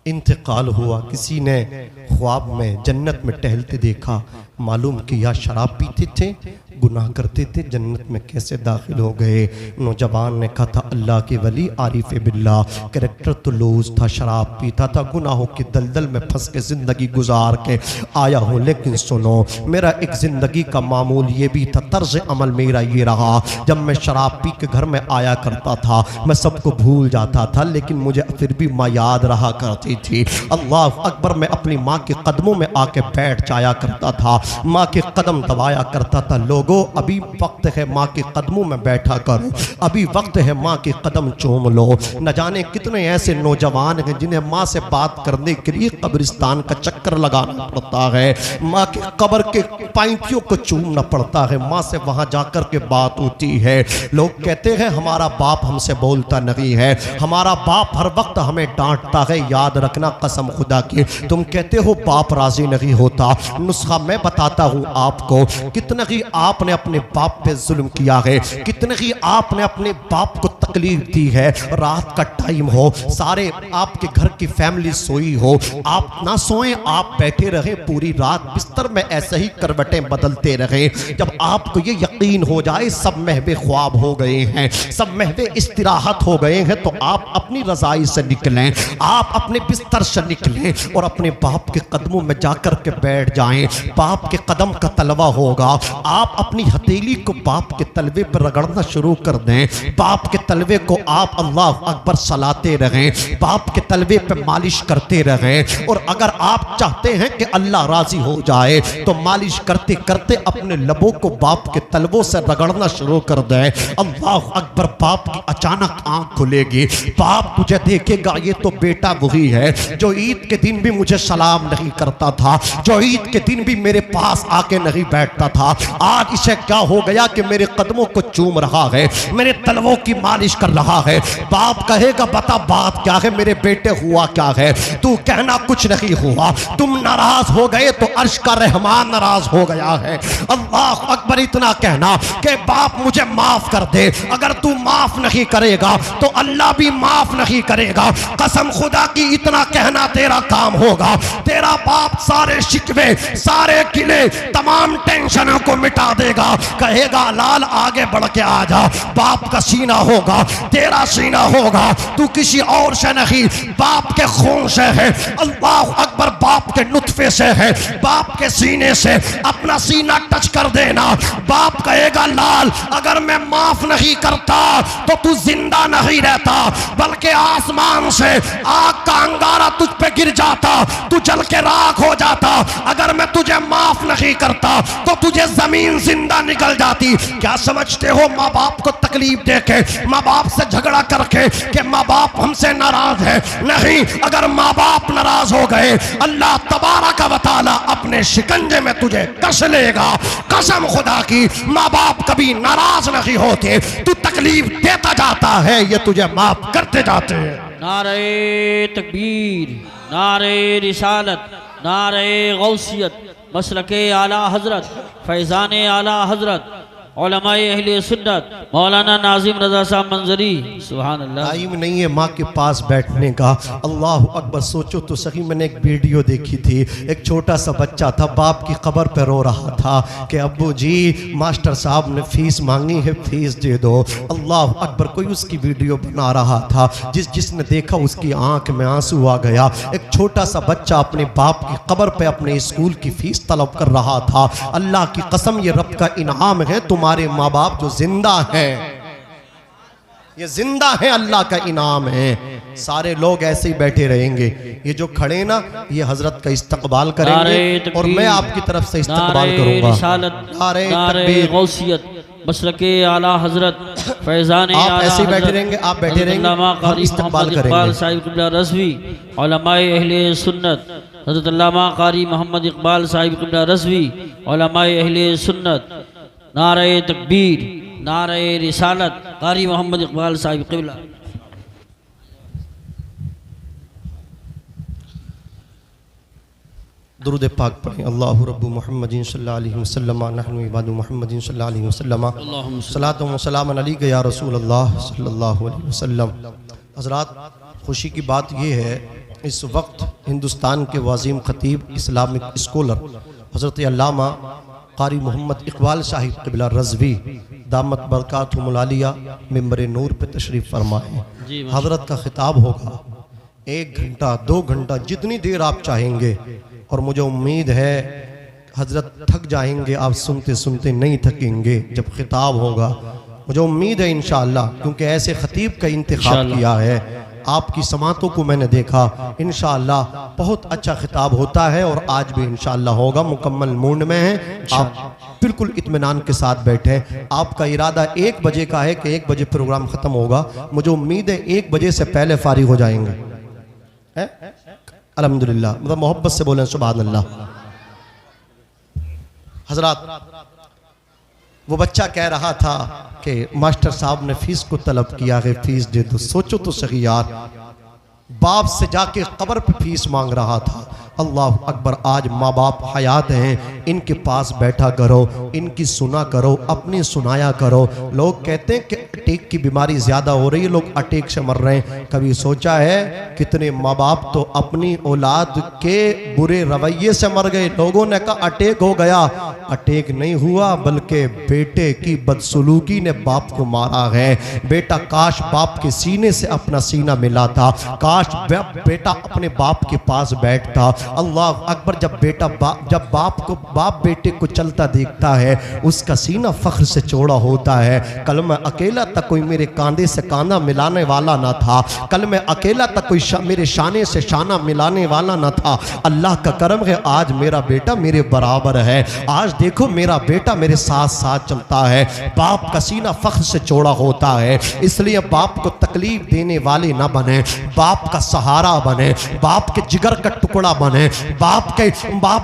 इंतकाल हुआ, किसी ने ख्वाब में जन्नत में टहलते देखा, मालूम किया शराब पीते थे, गुनाह करते थे, जन्नत में कैसे दाखिल हो गए। नौजवान ने कहा था अल्लाह के वली आरिफ बिल्लाह, कैरेक्टर तो लूज था, शराब पीता था, गुनाहों की दलदल में फंस के ज़िंदगी गुजार के आया हूँ। लेकिन सुनो, मेरा एक ज़िंदगी का मामूल ये भी था, तर्ज अमल मेरा ये रहा, जब मैं शराब पी के घर में आया करता था मैं सबको भूल जाता था, लेकिन मुझे फिर भी माँ याद रहा करती थी। अल्लाह अकबर, मैं अपनी माँ के कदमों में आके बैठ जाया करता था, माँ के कदम दबाया करता था। लोगों अभी वक्त है माँ के कदमों में बैठा करो, अभी वक्त है माँ के कदम चूम लो। न जाने कितने ऐसे नौजवान हैं जिन्हें माँ से बात करने के लिए कब्रिस्तान का चक्कर लगाना पड़ता है, माँ के कब्र के पाइंटियों को चूमना पड़ता है, माँ से वहां जाकर के बात होती है। लोग कहते हैं हमारा बाप हमसे बोलता नहीं है, हमारा बाप हर वक्त हमें डांटता है। याद रखना कसम खुदा की, तुम कहते हो बाप राजी नहीं होता, नुस्खा मैं बता बताता हूँ आपको, कितना ही आपने अपने बाप पे जुल्म किया है, कितने ही आपने अपने बाप को तकलीफ दी है। रात का टाइम हो, सारे आपके घर की फैमिली सोई हो, आप ना सोएं, आप बैठे रहे पूरी रात बिस्तर में ऐसे ही करवटें बदलते रहे। जब आपको ये यकीन हो जाए सब महवे ख्वाब हो गए हैं, सब महवे इस्तिराहत हो गए हैं, तो आप अपनी रज़ाई से निकलें, आप अपने बिस्तर से निकलें और अपने बाप के कदमों में जाकर के बैठ जाएं। बाप के कदम का तलवा होगा, आप अपनी हथेली को बाप के तलवे पर रगड़ना शुरू कर दें। बाप के तलवे को आप अल्लाह अकबर सलाते रहें, बाप के तलवे पे मालिश करते रहें। और अगर आप चाहते हैं कि अल्लाह राजी हो जाए तो मालिश करते करते अपने लबों को बाप के तलवों से रगड़ना शुरू कर दें। अल्लाह अकबर, बाप की अचानक आंख खुलेगी, बाप तुझे देखेगा, ये तो बेटा वही है जो ईद के दिन भी मुझे सलाम नहीं करता था, जो ईद के दिन भी मेरे पास आके नहीं बैठता था। आज इसे क्या हो गया कि मेरे कदमों को चूम रहा है, मेरे तलवों की मालिश कर रहा है। बाप कहेगा बता बात क्या है मेरे बेटे, हुआ क्या है? तू कहना कुछ नहीं हुआ, तुम नाराज हो गए तो अर्श का रहमान नाराज हो गया है। अल्लाह अकबर, इतना कहना कि बाप मुझे माफ कर दे। अगर तू माफ नहीं करेगा तो अल्लाह भी माफ नहीं करेगा। कसम खुदा की, इतना कहना तेरा काम होगा। तेरा बाप सारे शिकवे, सारे किले, तमाम टेंशनों को मिटा देगा। कहेगा लाल आगे बढ़ के आ जा। बाप का सीना होगा, तेरा सीना होगा, तू किसी और से नहीं, बाप के खून से है। अल्लाह अकबर, बाप के नुत्फे से है, बाप के सीने से अपना सीना टच कर देना। बाप कहेगा लाल अगर मैं माफ नहीं करता तो तू जिंदा नहीं रहता, बल्कि आसमान से आग का अंगारा तुझ पे गिर जाता, तू जल के राख हो जाता। अगर मैं तुझे माफ नहीं करता तो तुझे जमीन जिंदा निकल जाती। क्या समझते हो माँ बाप को तकलीफ देके, माँ बाप से झगड़ा करके कि माँ बाप हमसे नाराज है? नहीं, अगर माँ बाप नाराज हो गए अल्लाह तबारक व तआला अपने शिकंजे में तुझे कस लेगा। कसम खुदा की, माँ बाप कभी नाराज नहीं होते, तू तकलीफ देता जाता है, ये तुझे माफ करते जाते हैं। नारे तकबीर, नारे रिसालत, नारे गौसियत, मसलके आला हजरत, फैज़ान आला हजरत, उलमाए अहले सुन्नत मौलाना नाजिम रज़ा साहब मंजरी। सुभान अल्लाह। टाइम नहीं है माँ के पास बैठने का। अल्लाह अकबर, सोचो तो सही, मैंने एक वीडियो देखी थी, एक छोटा सा बच्चा था, बाप की कब्र पे रो रहा था कि अब्बू जी मास्टर साहब ने फीस मांगी है, फीस दे दो। अल्लाह अकबर, कोई उसकी वीडियो बना रहा था, जिसने देखा उसकी आंख में आंसू आ गया। एक छोटा सा बच्चा अपने बाप की कब्र पे अपने स्कूल की फीस तलब कर रहा था। अल्लाह की कसम, ये रब का इनाम है, तुम्हारे माँ बाप जो जिंदा हैं, ये जिंदा है, अल्लाह का इनाम है। सारे लोग ऐसे ही बैठे रहेंगे, ये जो खड़े ना ये हजरत का इस्तकबाल करेंगे और मैं आपकी तरफ से इस्तकबाल करूंगा। नारे गौसियत, मसलके आला हजरत, फैज़ान आला आप ऐसे ही बैठे रहेंगे, आप बैठे रहेंगे, हम इस्तकबाल करेंगे। साहिब क़िबला रज़वी, उलमाए अहले सुन्नत, हज़रत अल्लामा क़ारी मोहम्मद इक़बाल साहिब क़िबला रज़वी, उलमाए अहले सुन्नत। नारे तकबीर, नारे रिसालत, क़ारी मोहम्मद इक़बाल साहिब क़िबला। दुरूद पाक पढ़ें। अल्लाहु रब्बु मुहम्मदिन सल्लल्लाहु अलैहि वसल्लम, नहनु इबादु मुहम्मदिन सल्लल्लाहु अलैहि वसल्लम, सलातु व सलाम अलैका या रसूल अल्लाह सल्लल्लाहु अलैहि वसल्लम। हज़रात, खुशी की बात यह है, इस वक्त हिंदुस्तान के वाज़ीम ख़तीब, इस्लामिक स्कॉलर हज़रत अल्लामा क़ारी मोहम्मद इक़बाल साहिब क़िबला रज़वी दामत बरकातहुमुल आलिया मिंबर नूर पे तशरीफ़ फरमाए। हज़रत का खिताब होगा 1 घंटा 2 घंटा, जितनी देर आप चाहेंगे, और मुझे उम्मीद है हज़रत थक जाएंगे, आप सुनते सुनते नहीं थकेंगे जब खिताब होगा। मुझे उम्मीद है इंशाअल्लाह, क्योंकि ऐसे ख़तीब का इंतखाब किया है, आपकी समातों को मैंने देखा, इंशाअल्लाह बहुत अच्छा खिताब होता है और आज भी इंशाअल्लाह होगा। मुकम्मल मूड में है, आप बिल्कुल इत्मीनान के साथ बैठे। आपका इरादा 1 बजे का है कि 1 बजे प्रोग्राम ख़त्म होगा, मुझे उम्मीद है 1 बजे से पहले फारिग हो जाएंगे। अल्हम्दुलिल्लाह, मतलब मोहब्बत से बोलें सुभान अल्लाह। हजरात, वो बच्चा कह रहा था कि मास्टर साहब ने फीस को तलब किया है, फीस दे दो। सोचो तो सही यार, बाप से जाके कब्र पे फीस मांग रहा था। अल्लाह अकबर। आज माँ बाप हयात हैं, इनके पास बैठा करो, इनकी सुना करो, अपनी सुनाया करो। लोग कहते हैं कि अटैक की बीमारी ज़्यादा हो रही है, लोग अटैक से मर रहे हैं। कभी सोचा है कितने माँ बाप तो अपनी औलाद के बुरे रवैये से मर गए। लोगों ने कहा अटैक हो गया, अटैक नहीं हुआ बल्कि बेटे की बदसलूकी ने बाप को मारा है। बेटा काश बाप के सीने से अपना सीना मिला था, काश बेटा अपने बाप के पास बैठता। अल्लाह अकबर। जब बाप बेटे को चलता देखता है, उसका सीना फख्र से चौड़ा होता है। कल मैं अकेला तक कोई मेरे कांधे से कांधा मिलाने वाला ना था, कल मैं अकेला तक कोई मेरे शाने से शाना मिलाने वाला ना था। अल्लाह का करम है आज मेरा बेटा मेरे बराबर है। आज देखो मेरा बेटा मेरे साथ साथ चलता है। बाप का सीना फख्र से चौड़ा होता है। इसलिए बाप को तकलीफ देने वाले ना बने, बाप का सहारा बने, बाप के जिगर का टुकड़ा बने, बाप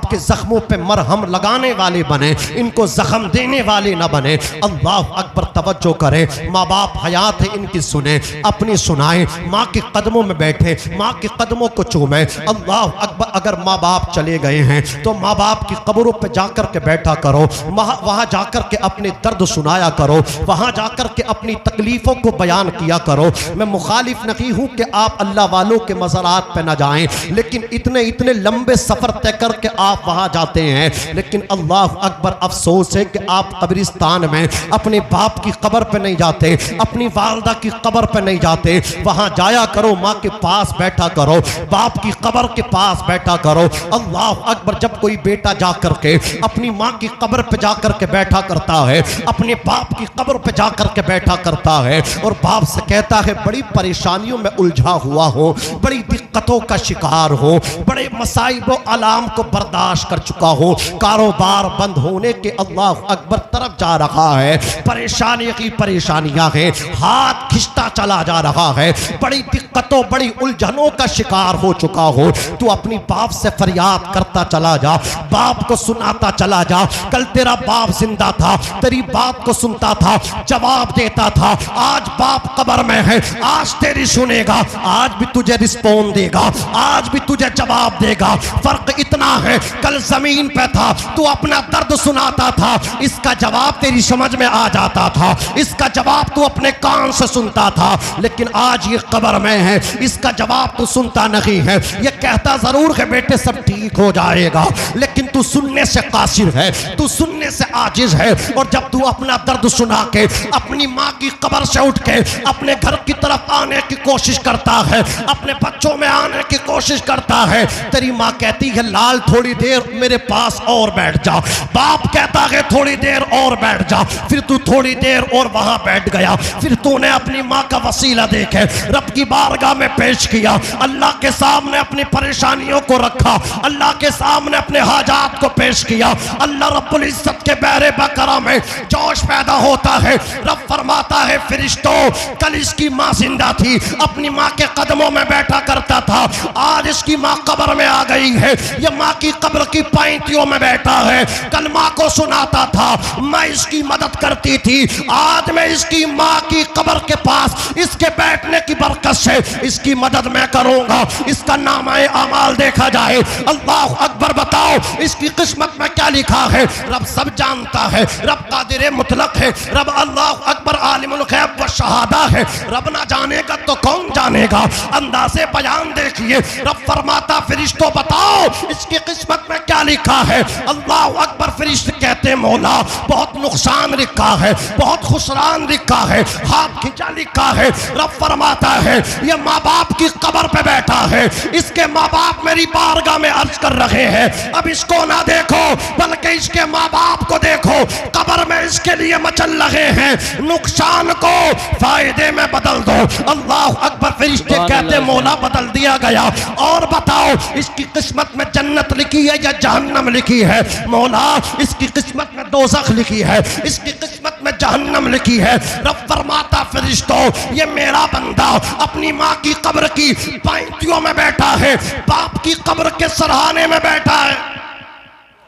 के जख्मों पे मरहम लगाने वाले बने, इनको जख्म देने वाले ना बने। अल्लाह अकबर। तवज्जो करें, माँ बाप हयात है, इनकी सुने, अपनी सुनाएं, माँ के कदमों में बैठे, माँ के कदमों को चूमें। अल्लाह अकबर। अगर माँ बाप चले गए हैं तो माँ बाप की कब्रों पे जाकर के बैठा करो, वहाँ जाकर के अपने दर्द सुनाया करो, वहाँ जाकर के अपनी तकलीफ़ों को बयान किया करो। मैं मुखालिफ नहीं हूँ कि आप अल्लाह वालों के मज़ारात पे ना जाएं, लेकिन इतने लंबे सफ़र तय करके आप वहाँ जाते हैं। लेकिन अल्लाह अकबर, अफसोस है कि आप कब्रिस्तान में अपने बाप की कब्र पे नहीं जाते, अपनी वालदा की कब्र पे नहीं जाते। वहाँ जाया करो, माँ के पास बैठा करो, बाप की कब्र के पास बैठा करो। अल्लाह अकबर। जब कोई बेटा जा करके अपनी माँ की कब्र पे जाकर के बैठा करता है, अपने बाप की कब्र पे जाकर के बैठा करता है और बाप से कहता है बड़ी परेशानियों में उलझा हुआ हो, बड़ी दिक्कतों का शिकार हो, बड़े मसाइब व आलाम को बर्दाश्त कर चुका हो, कारोबार बंद होने के अल्लाह अकबर तरफ जा रहा है, परेशानी की परेशानियां हैं, हाथ खिंचता चला जा रहा है, बड़ी दिक्कतों बड़ी उलझनों का शिकार हो चुका हो, तू अपनी बाप से फरियाद करता चला जा, बाप को सुनाता चला जा। कल तेरा बाप जिंदा था, तेरी बात को सुनता था, जवाब देता था। आज बाप कब्र में है, आज तेरी सुनेगा, आज भी तुझे रिस्पॉन्ड देगा, आज भी तुझे जवाब देगा। फर्क इतना है, कल जमीन पे था, तू अपना दर्द सुनाता था, इसका जवाब तेरी समझ में आ जाता था, इसका जवाब तू अपने कान से सुनता था। लेकिन आज ये कब्र में है, इसका जवाब तू सुनता नहीं है। ये कहता जरूर है बेटे सब ठीक हो जाएगा, लेकिन तू सुनने से कासिर है, तू सुनने से आजिज है। और जब तू अपना दर्द सुना के अपनी माँ की कब्र से उठ के अपने घर की तरफ आने की कोशिश करता है, अपने बच्चों में आने की कोशिश करता है, तेरी माँ कहती है लाल थोड़ी देर मेरे पास और बैठ जा, बाप कहता है थोड़ी देर और बैठ जा, फिर तू थोड़ी देर और वहां बैठ गया, फिर तूने अपनी माँ का वसीला देखे रब की बारगाह में पेश किया, अल्लाह के सामने अपनी परेशानियों को रखा, अल्लाह के सामने अपने हाजात को पेश किया। अल्लाह रब्बुल इज्जत के बहरे बकरा में जोश पैदा होता है। रब फरमाता है फरिश्तों, कल इसकी माँ जिंदा थी, अपनी माँ के कदमों में बैठा करता था, आज इसकी माँ कब्र में आ गई है, ये माँ की कब्र की पैंतियों में बैठा है। कल माँ को सुनाता था, मैं इसकी मदद करती थी, आज मैं इसकी माँ की कब्र के पास इसके बैठने की बरकत से इसकी मदद मैं करूंगा, इसका नामा अमाल देखा जाए। अल्लाह अकबर। बताओ इसकी किस्मत में क्या लिखा है? रब सब जानता है, रब कादिर मुतलक है, रब अल्लाह अकबर आलिमुल गैब व शहादा है। रब ना जानेगा तो कौन जानेगा? अंदाज़े बयान देखिए, रब फरमाता फरिश्तों बताओ इसकी किस्मत में क्या लिखा है? अल्लाह अकबर। फरिश्ते कहते मौला बहुत नुकसान लिखा है, बहुत खुसरान लिखा है, हाथ खिंचा लिखा है। रब फरमाता है ये माँ बाप की कब्र पे बैठा है, इसके माँ बाप मेरी बारगाह में अर्ज कर रहे हैं, अब इसको ना देखो बल्कि इसके माँ बाप को देखो, कब्र में इसके लिए मचल रहे हैं, नुकसान को फायदे में बदल दो। अल्लाह अकबर। फरिश्ते कहते मौला बदल दिया गया, और बताओ इसकी किस्मत में जन्नत लिखी है या जहन्नम लिखी है? मौला इसकी किस्मत में दोज़ख लिखी है, इसकी किस्मत में जहन्नम लिखी है। रब फरमाता फरिश्तों ये मेरा बंदा अपनी माँ की कब्र की पैंतियों में बैठा है, बाप की कब्र के सराहने में बैठा है।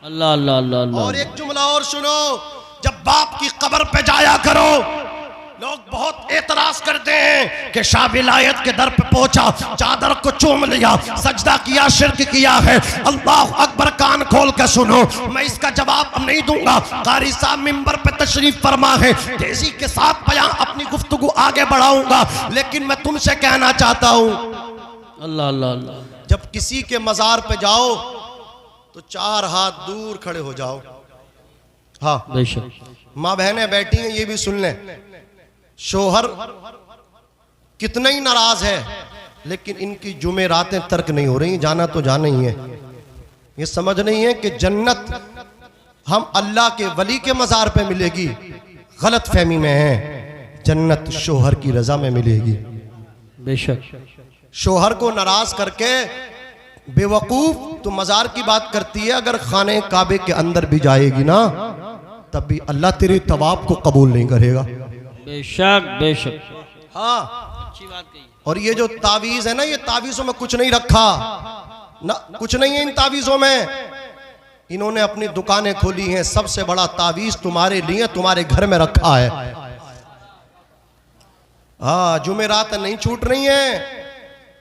अल्लाह अल्लाह अल्लाह। और एक जुमला और सुनो, जब बाप की कब्र पे जाया करो, लोग बहुत एतराज करते हैं कि शाह विलायत के दर पे पहुंचा, चादर को चूम लिया, सजदा किया, शिर्क किया है। अल्लाह अकबर, कान खोल के सुनो, मैं इसका जवाब अब नहीं दूंगा। कारी साहब मिंबर पे तशरीफ फरमा है, तेजी के साथ बयां अपनी गुफ्तगू आगे बढ़ाऊंगा, लेकिन मैं तुमसे कहना चाहता हूं, अल्लाह अल्लाह अल्लाह, जब किसी के मजार पे जाओ तो 4 हाथ दूर खड़े हो जाओ। हाँ, बेशक, माँ बहनें बैठी हैं, ये भी सुन लें। शोहर कितना ही नाराज है, लेकिन इनकी जुमेरातें तर्क नहीं हो रही, जाना तो जाना ही है। ये समझ नहीं है कि जन्नत हम अल्लाह के वली के मजार पे मिलेगी, गलत फहमी में है। जन्नत शोहर की रजा में मिलेगी। बेशक, शोहर को नाराज करके बेवकूफ तो मजार की बात करती है, अगर खाने काबे के अंदर भी जाएगी ना, तब भी अल्लाह तेरे तवाब को कबूल नहीं करेगा। बेशक बेशक, हाँ, अच्छी बात कही। और ये जो तावीज है ना, ये तावीजों में कुछ नहीं रखा ना, कुछ नहीं है इन तावीजों में। इन्होंने अपनी दुकानें खोली हैं, सबसे बड़ा तावीज तुम्हारे लिए तुम्हारे घर में रखा है। हाँ, जुमेरात नहीं छूट रही है,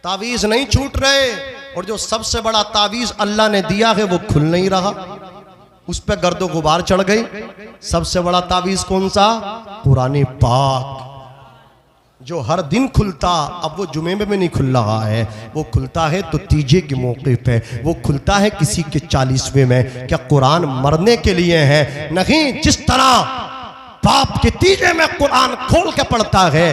तावीज नहीं छूट रहे, और जो सबसे बड़ा तावीज अल्लाह ने दिया है वो खुल नहीं रहा, उस पर गर्दो गुबार चढ़ गई। सबसे बड़ा तावीज कौन सा? कुरान पाक, जो हर दिन खुलता, अब वो जुमे में भी नहीं खुल रहा है, वो खुलता है तो तीजे के मौके पे, वो खुलता है किसी के 40वें में। क्या कुरान मरने के लिए है? नहीं। जिस तरह बाप के तीजे में कुरान खोल के पढ़ता है,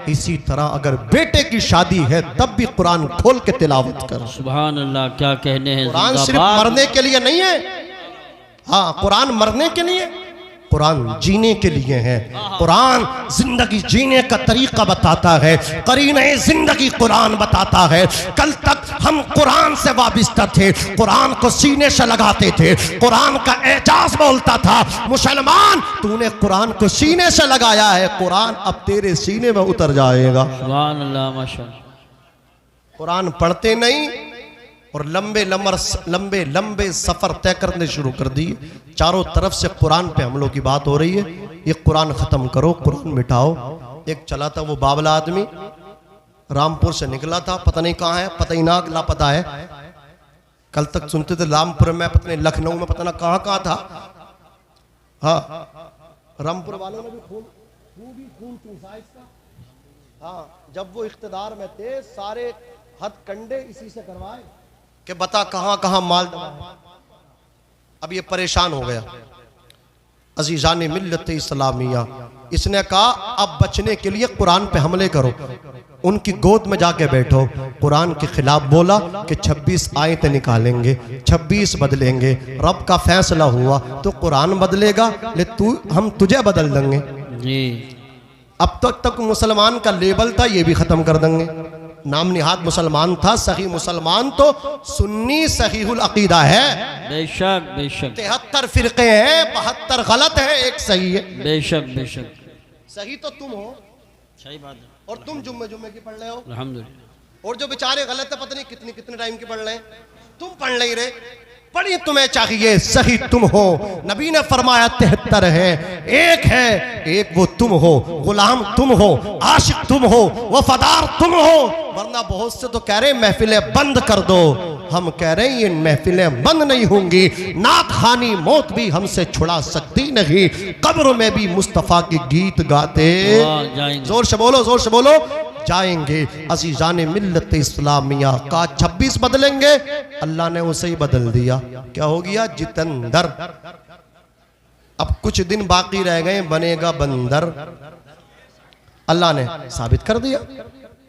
इसी तरह अगर बेटे की शादी है तब भी कुरान खोल के तिलावत कर। सुभान अल्लाह, क्या कहने हैं। कुरान सिर्फ मरने के लिए नहीं है। हाँ, कुरान मरने के लिए, कुरान जीने के लिए है। कुरान जिंदगी जीने का तरीका बताता है, करीने जिंदगी कुरान बताता है। कल तक हम कुरान से वाबिस्ता थे, कुरान को सीने से लगाते थे, कुरान का एजाज बोलता था। मुसलमान, तूने कुरान को सीने से लगाया है, कुरान अब तेरे सीने में उतर जाएगा। सुभान अल्लाह, माशाअल्लाह। कुरान पढ़ते नहीं और लंबे लंबे सफर तय करने शुरू कर दिए। चारों तरफ से कुरान पे हमलों की बात हो रही है, ये कुरान खत्म करो, कुरान मिटाओ। एक चला था वो बावला आदमी, रामपुर से निकला था, पता नहीं कहाँ है, पता ही ना लापता है। कल तक सुनते थे रामपुर में, पता नहीं लखनऊ में, पता ना कहाँ कहाँ था। हाँ, रामपुर वालों ने भी खून चूसा इसका। हाँ, जब वो इख्तिदार में थे, सारे हथकंडे इसी से करवाए कि बता कहां कहां माल दबा है। अब ये परेशान हो गया। अजीजान मिल्लत इस्लामिया, इसने कहा अब बचने के लिए कुरान पे हमले करो, उनकी गोद में जाके बैठो। कुरान के खिलाफ बोला कि 26 आयतें निकालेंगे, 26 बदलेंगे। रब का फैसला हुआ तो कुरान बदलेगा, ले हम तुझे बदल देंगे जी। अब तक मुसलमान का लेबल था, ये भी खत्म कर देंगे। नाम निहाद मुसलमान था, सही मुसलमान तो सुन्नी सहीहुल अकीदा है। बेशक बेशक, 73 फिरके हैं, 72 गलत है, एक सही है। बेशक बेशक, सही तो तुम हो, सही बात है। और तुम जुम्मे की पढ़ रहे हो, अल्हम्दुलिल्लाह। और जो बेचारे गलत है, पता नहीं कितने टाइम की पढ़ रहे हैं, तुम पढ़ नहीं रहे। पढ़िए, तुम्हें चाहिए, सही तुम हो। नबी ने फरमाया 73 है, एक है, एक वो तुम हो, गुलाम तुम हो, आशिक तुम हो, वफादार तुम हो। वरना बहुत से तो कह रहे महफिलें बंद कर दो, हम कह रहे हैं ये महफिलें बंद नहीं होंगी। नात खानी मौत भी हमसे छुड़ा सकती नहीं, कब्र में भी मुस्तफ़ा के गीत गाते जोर से बोलो, जोर से बोलो, जाएंगे। अजीजान मिल्लत इस्लामिया का 26 बदलेंगे, अल्लाह ने उसे ही बदल दिया। क्या हो गया? जितंदर। अब कुछ दिन बाकी रह गए, बनेगा बंदर। अल्लाह ने साबित कर दिया।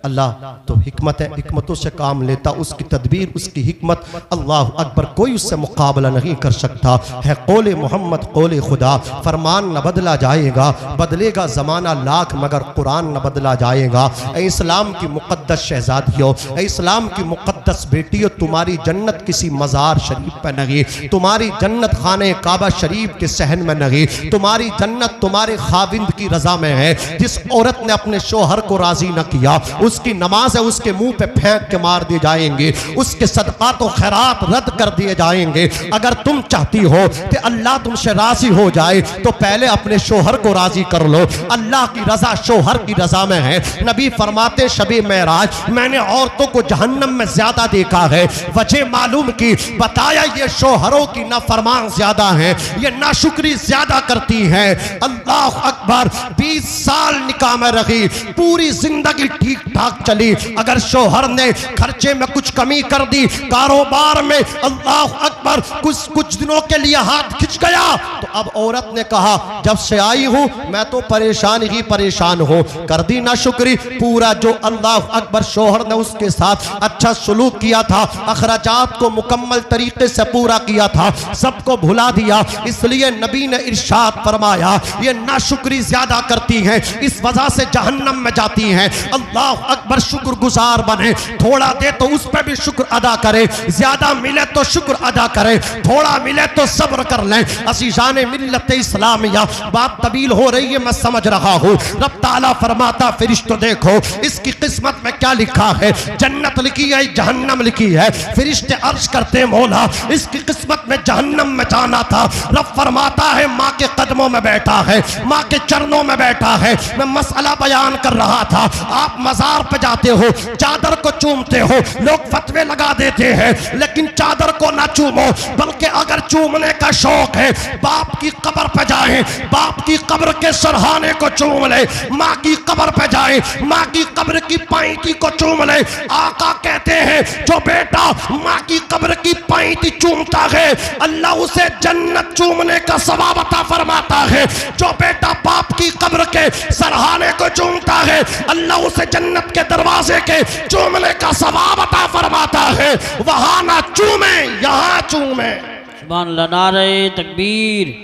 अल्लाह तो हिकमत है, हिकमतों से काम लेता, उसकी तदबीर, उसकी हिकमत, अल्लाह अकबर, कोई उससे मुकाबला नहीं कर सकता है। कौले मोहम्मद कौले खुदा, फरमान न बदला जाएगा, बदलेगा ज़माना लाख मगर कुरान न बदला जाएगा। ए इस्लाम की मुक़द्दस शहज़ादियों, ए इस्लाम की मुक़द्दस बेटियों, तुम्हारी जन्नत किसी मज़ार शरीफ पर नहीं, तुम्हारी जन्नत खाने काबा शरीफ के सहन में नहीं, तुम्हारी जन्नत तुम्हारे खाविंद की रज़ा में है। जिस औरत ने अपने शोहर को राज़ी न किया, उसकी नमाज है उसके मुंह पे फेंक के मार दिए जाएंगे, उसके सदक़ात और खैरात रद्द कर दिए जाएंगे। अगर तुम चाहती हो कि अल्लाह तुमसे राजी हो जाए तो पहले अपने शोहर को राजी कर लो। अल्लाह की रजा शोहर की रजा में है। नबी फरमाते शबे मेराज मैंने औरतों को जहन्नम में ज्यादा देखा है। वजह मालूम की बताया ये शोहरों की नाफरमान ज्यादा है, ये नाशुक्री ज्यादा करती है। अल्लाह अकबर 20 साल निकाह में रही, पूरी जिंदगी ठीक ठाक चली। अगर शोहर ने खर्चे में कुछ कमी कर दी, कारोबार में अल्लाह अकबर कुछ दिनों के लिए हाथ खिंच गया, तो अब औरत ने कहा जब से आई हूं मैं तो परेशान ही परेशान हूं। कर दी नाशुक्री। पूरा जो अल्लाह अकबर शोहर ने उसके साथ अच्छा सलूक किया था, अखराजात को मुकम्मल तरीके से पूरा किया था, सबको भुला दिया। इसलिए नबी ने इरशाद फरमाया ये नाशुक्री ज्यादा करती हैं, इस वजह से जहन्नम में जाती हैं। अल्लाह अकबर शुक्रगुजार बने। थोड़ा दे तो उस पर भी शुक्र अदा करे, ज्यादा मिले तो शुक्र अदा करे, थोड़ा मिले तो सब्र कर लें। अज़ीज़ाने मिल्लत इस्लामिया, बात तवील हो रही है मैं समझ रहा हूँ। रब ताला फरमाता फरिश्तों देखो इसकी किस्मत में क्या लिखा है, जन्नत लिखी है जहन्नम लिखी है। फरिश्ते अर्ज करते मौला इसकी किस्मत में जहन्नम में जाना था। रब फरमाता है माँ के कदमों में बैठा है, माँ के चरणों में बैठा है। मैं मसला बयान कर रहा था, आप मजार पे जाते हो चादर को चूमते हो, लोग फतवे लगा देते हैं लेकिन चादर को ना चूमो, बल्कि अगर चूमने का शौक है बाप की कब्र पे जाएं, बाप की कब्र के सरहाने को चूम ले। माँ की कब्र पे जाएं, माँ की कब्र की पाइती को चूम ले। आका कहते हैं जो बेटा माँ की कब्र की पाइती चूमता है अल्लाह उसे जन्नत चूमने का सवाब अता फरमाता है। जो बेटा बाप की कब्र के सरहाने को चूमता है अल्लाह उसे जन्नत के दरवाजे के चूमने का सवाब अता फरमाता है। वहां ना चूमे यहाँ चूमे। सुभान अल्लाह। नारे तकबीर,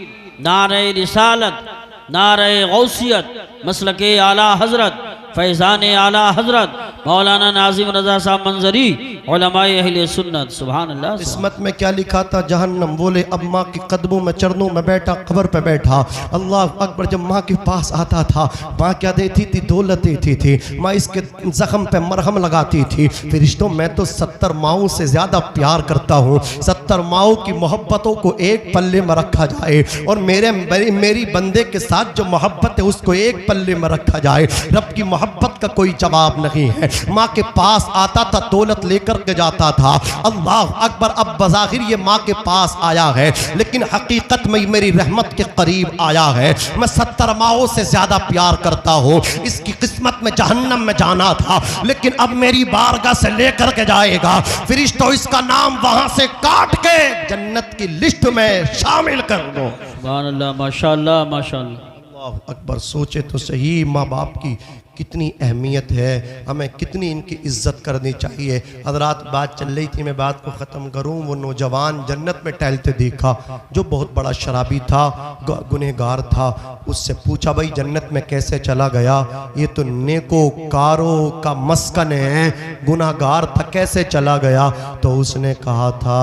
नारे रिसालत, नारे गौसियत, मसलके आला हजरत, फैज़ान आला हजरत मौलाना नाजिम रजा साहब मंजरी, उलमाए अहले सुन्नत। सुभान अल्लाह। किस्मत में क्या लिखा था जहन्नम। बोले अब माँ के कदमों में चरणों में बैठा, कब्र पे बैठा। अल्लाह अकबर। जब माँ के पास आता था माँ क्या देती थी, दौलत देती थी। माँ इसके जख्म पे मरहम लगाती थी। फरिश्तों मैं तो 70 माओं से ज्यादा प्यार करता हूँ। 70 माओं की मोहब्बतों को एक पल्ले में रखा जाए और मेरी बंदे के साथ जो मोहब्बत है उसको एक पल्ले में रखा जाए। रब की मोहब्बत का कोई जवाब नहीं है। माँ के पास आता था, दौलत लेकर के जाता था। अल्लाह अकबर। अब बज़ाहिर ये माँ के पास आया है लेकिन हकीकत में मेरी रहमत के करीब आया है। मैं 70 माओं से ज्यादा प्यार करता हूँ। इसकी किस्मत में जहन्नम में जाना था लेकिन अब मेरी बारगाह से लेकर के जाएगा। फरिश्तों इसका नाम वहां से काट के जन्नत की लिस्ट में शामिल कर दो। सुभान अल्लाह, माशाअल्लाह माशाअल्लाह। अल्लाह अकबर। सोचे तो सही माँ बाप की कितनी अहमियत है, हमें कितनी इनकी इज्जत करनी चाहिए। हज़रात बात चल रही थी, मैं बात को ख़त्म करूं। वो नौजवान जन्नत में टहलते देखा जो बहुत बड़ा शराबी था, गुनहगार था। उससे पूछा भाई जन्नत में कैसे चला गया? ये तो नेकोकारों का मस्कन है, गुनहगार था, कैसे चला गया? तो उसने कहा था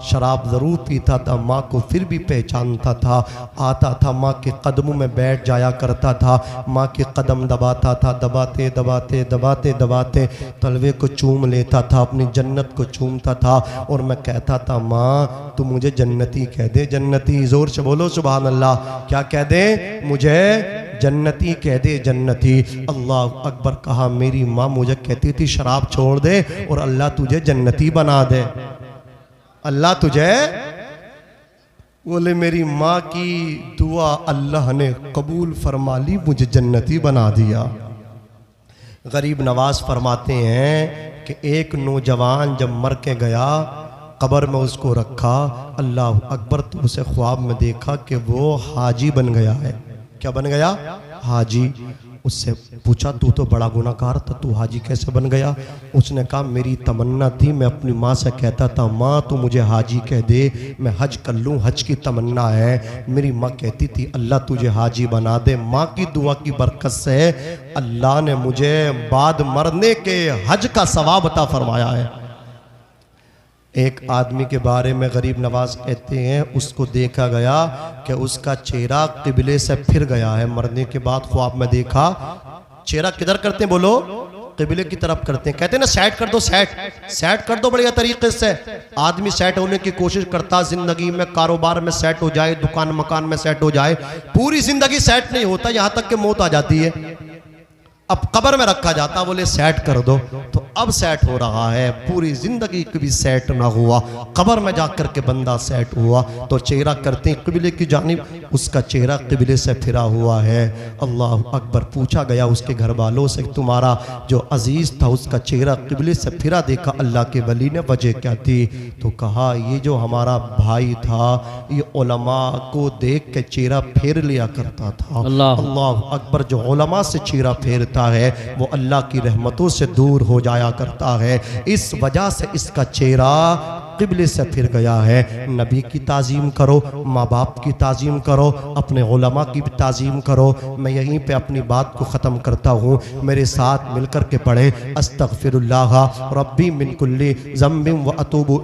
शराब ज़रूर पीता था, माँ को फिर भी पहचानता था। आता था माँ के कदमों में बैठ जाया करता था, माँ के कदम दबाता था, दबाते दबाते दबाते दबाते तलवे को चूम लेता था, अपनी जन्नत को चूमता था। और मैं कहता था माँ तू मुझे जन्नती कह दे, जन्नती। ज़ोर से बोलो सुभान अल्लाह। क्या कह दे? मुझे जन्नती कह दे, जन्नती। अल्लाह अकबर। कहा मेरी माँ मुझे कहती थी शराब छोड़ दे और अल्लाह तुझे जन्नती बना दे, अल्लाह तुझे। बोले मेरी माँ की दुआ अल्लाह ने कबूल फरमा ली, मुझे जन्नती बना दिया। गरीब नवाज फरमाते हैं कि एक नौजवान जब मर के गया कब्र में उसको रखा, अल्लाह अकबर। तो उसे ख्वाब में देखा कि वो हाजी बन गया है। क्या बन गया? हाजी। उससे पूछा तू तो बड़ा गुनाहगार था, तू हाजी कैसे बन गया? उसने कहा मेरी तमन्ना थी, मैं अपनी माँ से कहता था माँ तू मुझे हाजी कह दे, मैं हज कर लूँ, हज की तमन्ना है। मेरी माँ कहती थी अल्लाह तुझे हाजी बना दे। माँ की दुआ की बरकत से अल्लाह ने मुझे बाद मरने के हज का सवाब अता फरमाया है। एक आदमी के बारे में गरीब नवाज कहते हैं उसको देखा गया कि उसका चेहरा किबले से फिर गया है। मरने के बाद ख्वाब में देखा, चेहरा किधर करते हैं बोलो? क़िबले की तरफ करते हैं। कहते हैं ना सेट कर दो, सेट कर दो बढ़िया तरीके से। आदमी सेट होने की कोशिश करता, जिंदगी में कारोबार में सेट हो जाए, दुकान मकान में सेट हो जाए, पूरी जिंदगी सेट नहीं होता, यहां तक कि मौत आ जाती है। अब कब्र में रखा जाता, बोले सेट कर दो, तो अब सेट हो रहा है। पूरी जिंदगी कभी सेट ना हुआ, कब्र में जाकर के बंदा सेट हुआ तो चेहरा करते हैं क़िबले की जानिब, उसका चेहरा क़िबले से फिरा हुआ है। अल्लाह अकबर। पूछा गया उसके घर वालों से, तुम्हारा जो अजीज था उसका चेहरा क़िबले से फिरा देखा अल्लाह के वली ने, वजह क्या थी? तो कहा ये जो हमारा भाई था ये उलमा को देख के चेहरा फेर लिया करता था। अल्लाह अकबर। जो उलमा से चेहरा फेरता है वो अल्लाह की रहमतों से दूर हो जाया करता है, इस वजह से इसका चेहरा क़िबले से फिर गया है। नबी की ताज़ीम करो, माँ बाप की ताज़ीम करो, अपने उलमा की भी ताज़ीम करो। मैं यहीं पे अपनी बात को ख़त्म करता हूँ, मेरे साथ मिलकर के पढ़े अस्तग़फिरुल्लाह रब्बी मिन कुल्ली ज़म्बिन व अतूबु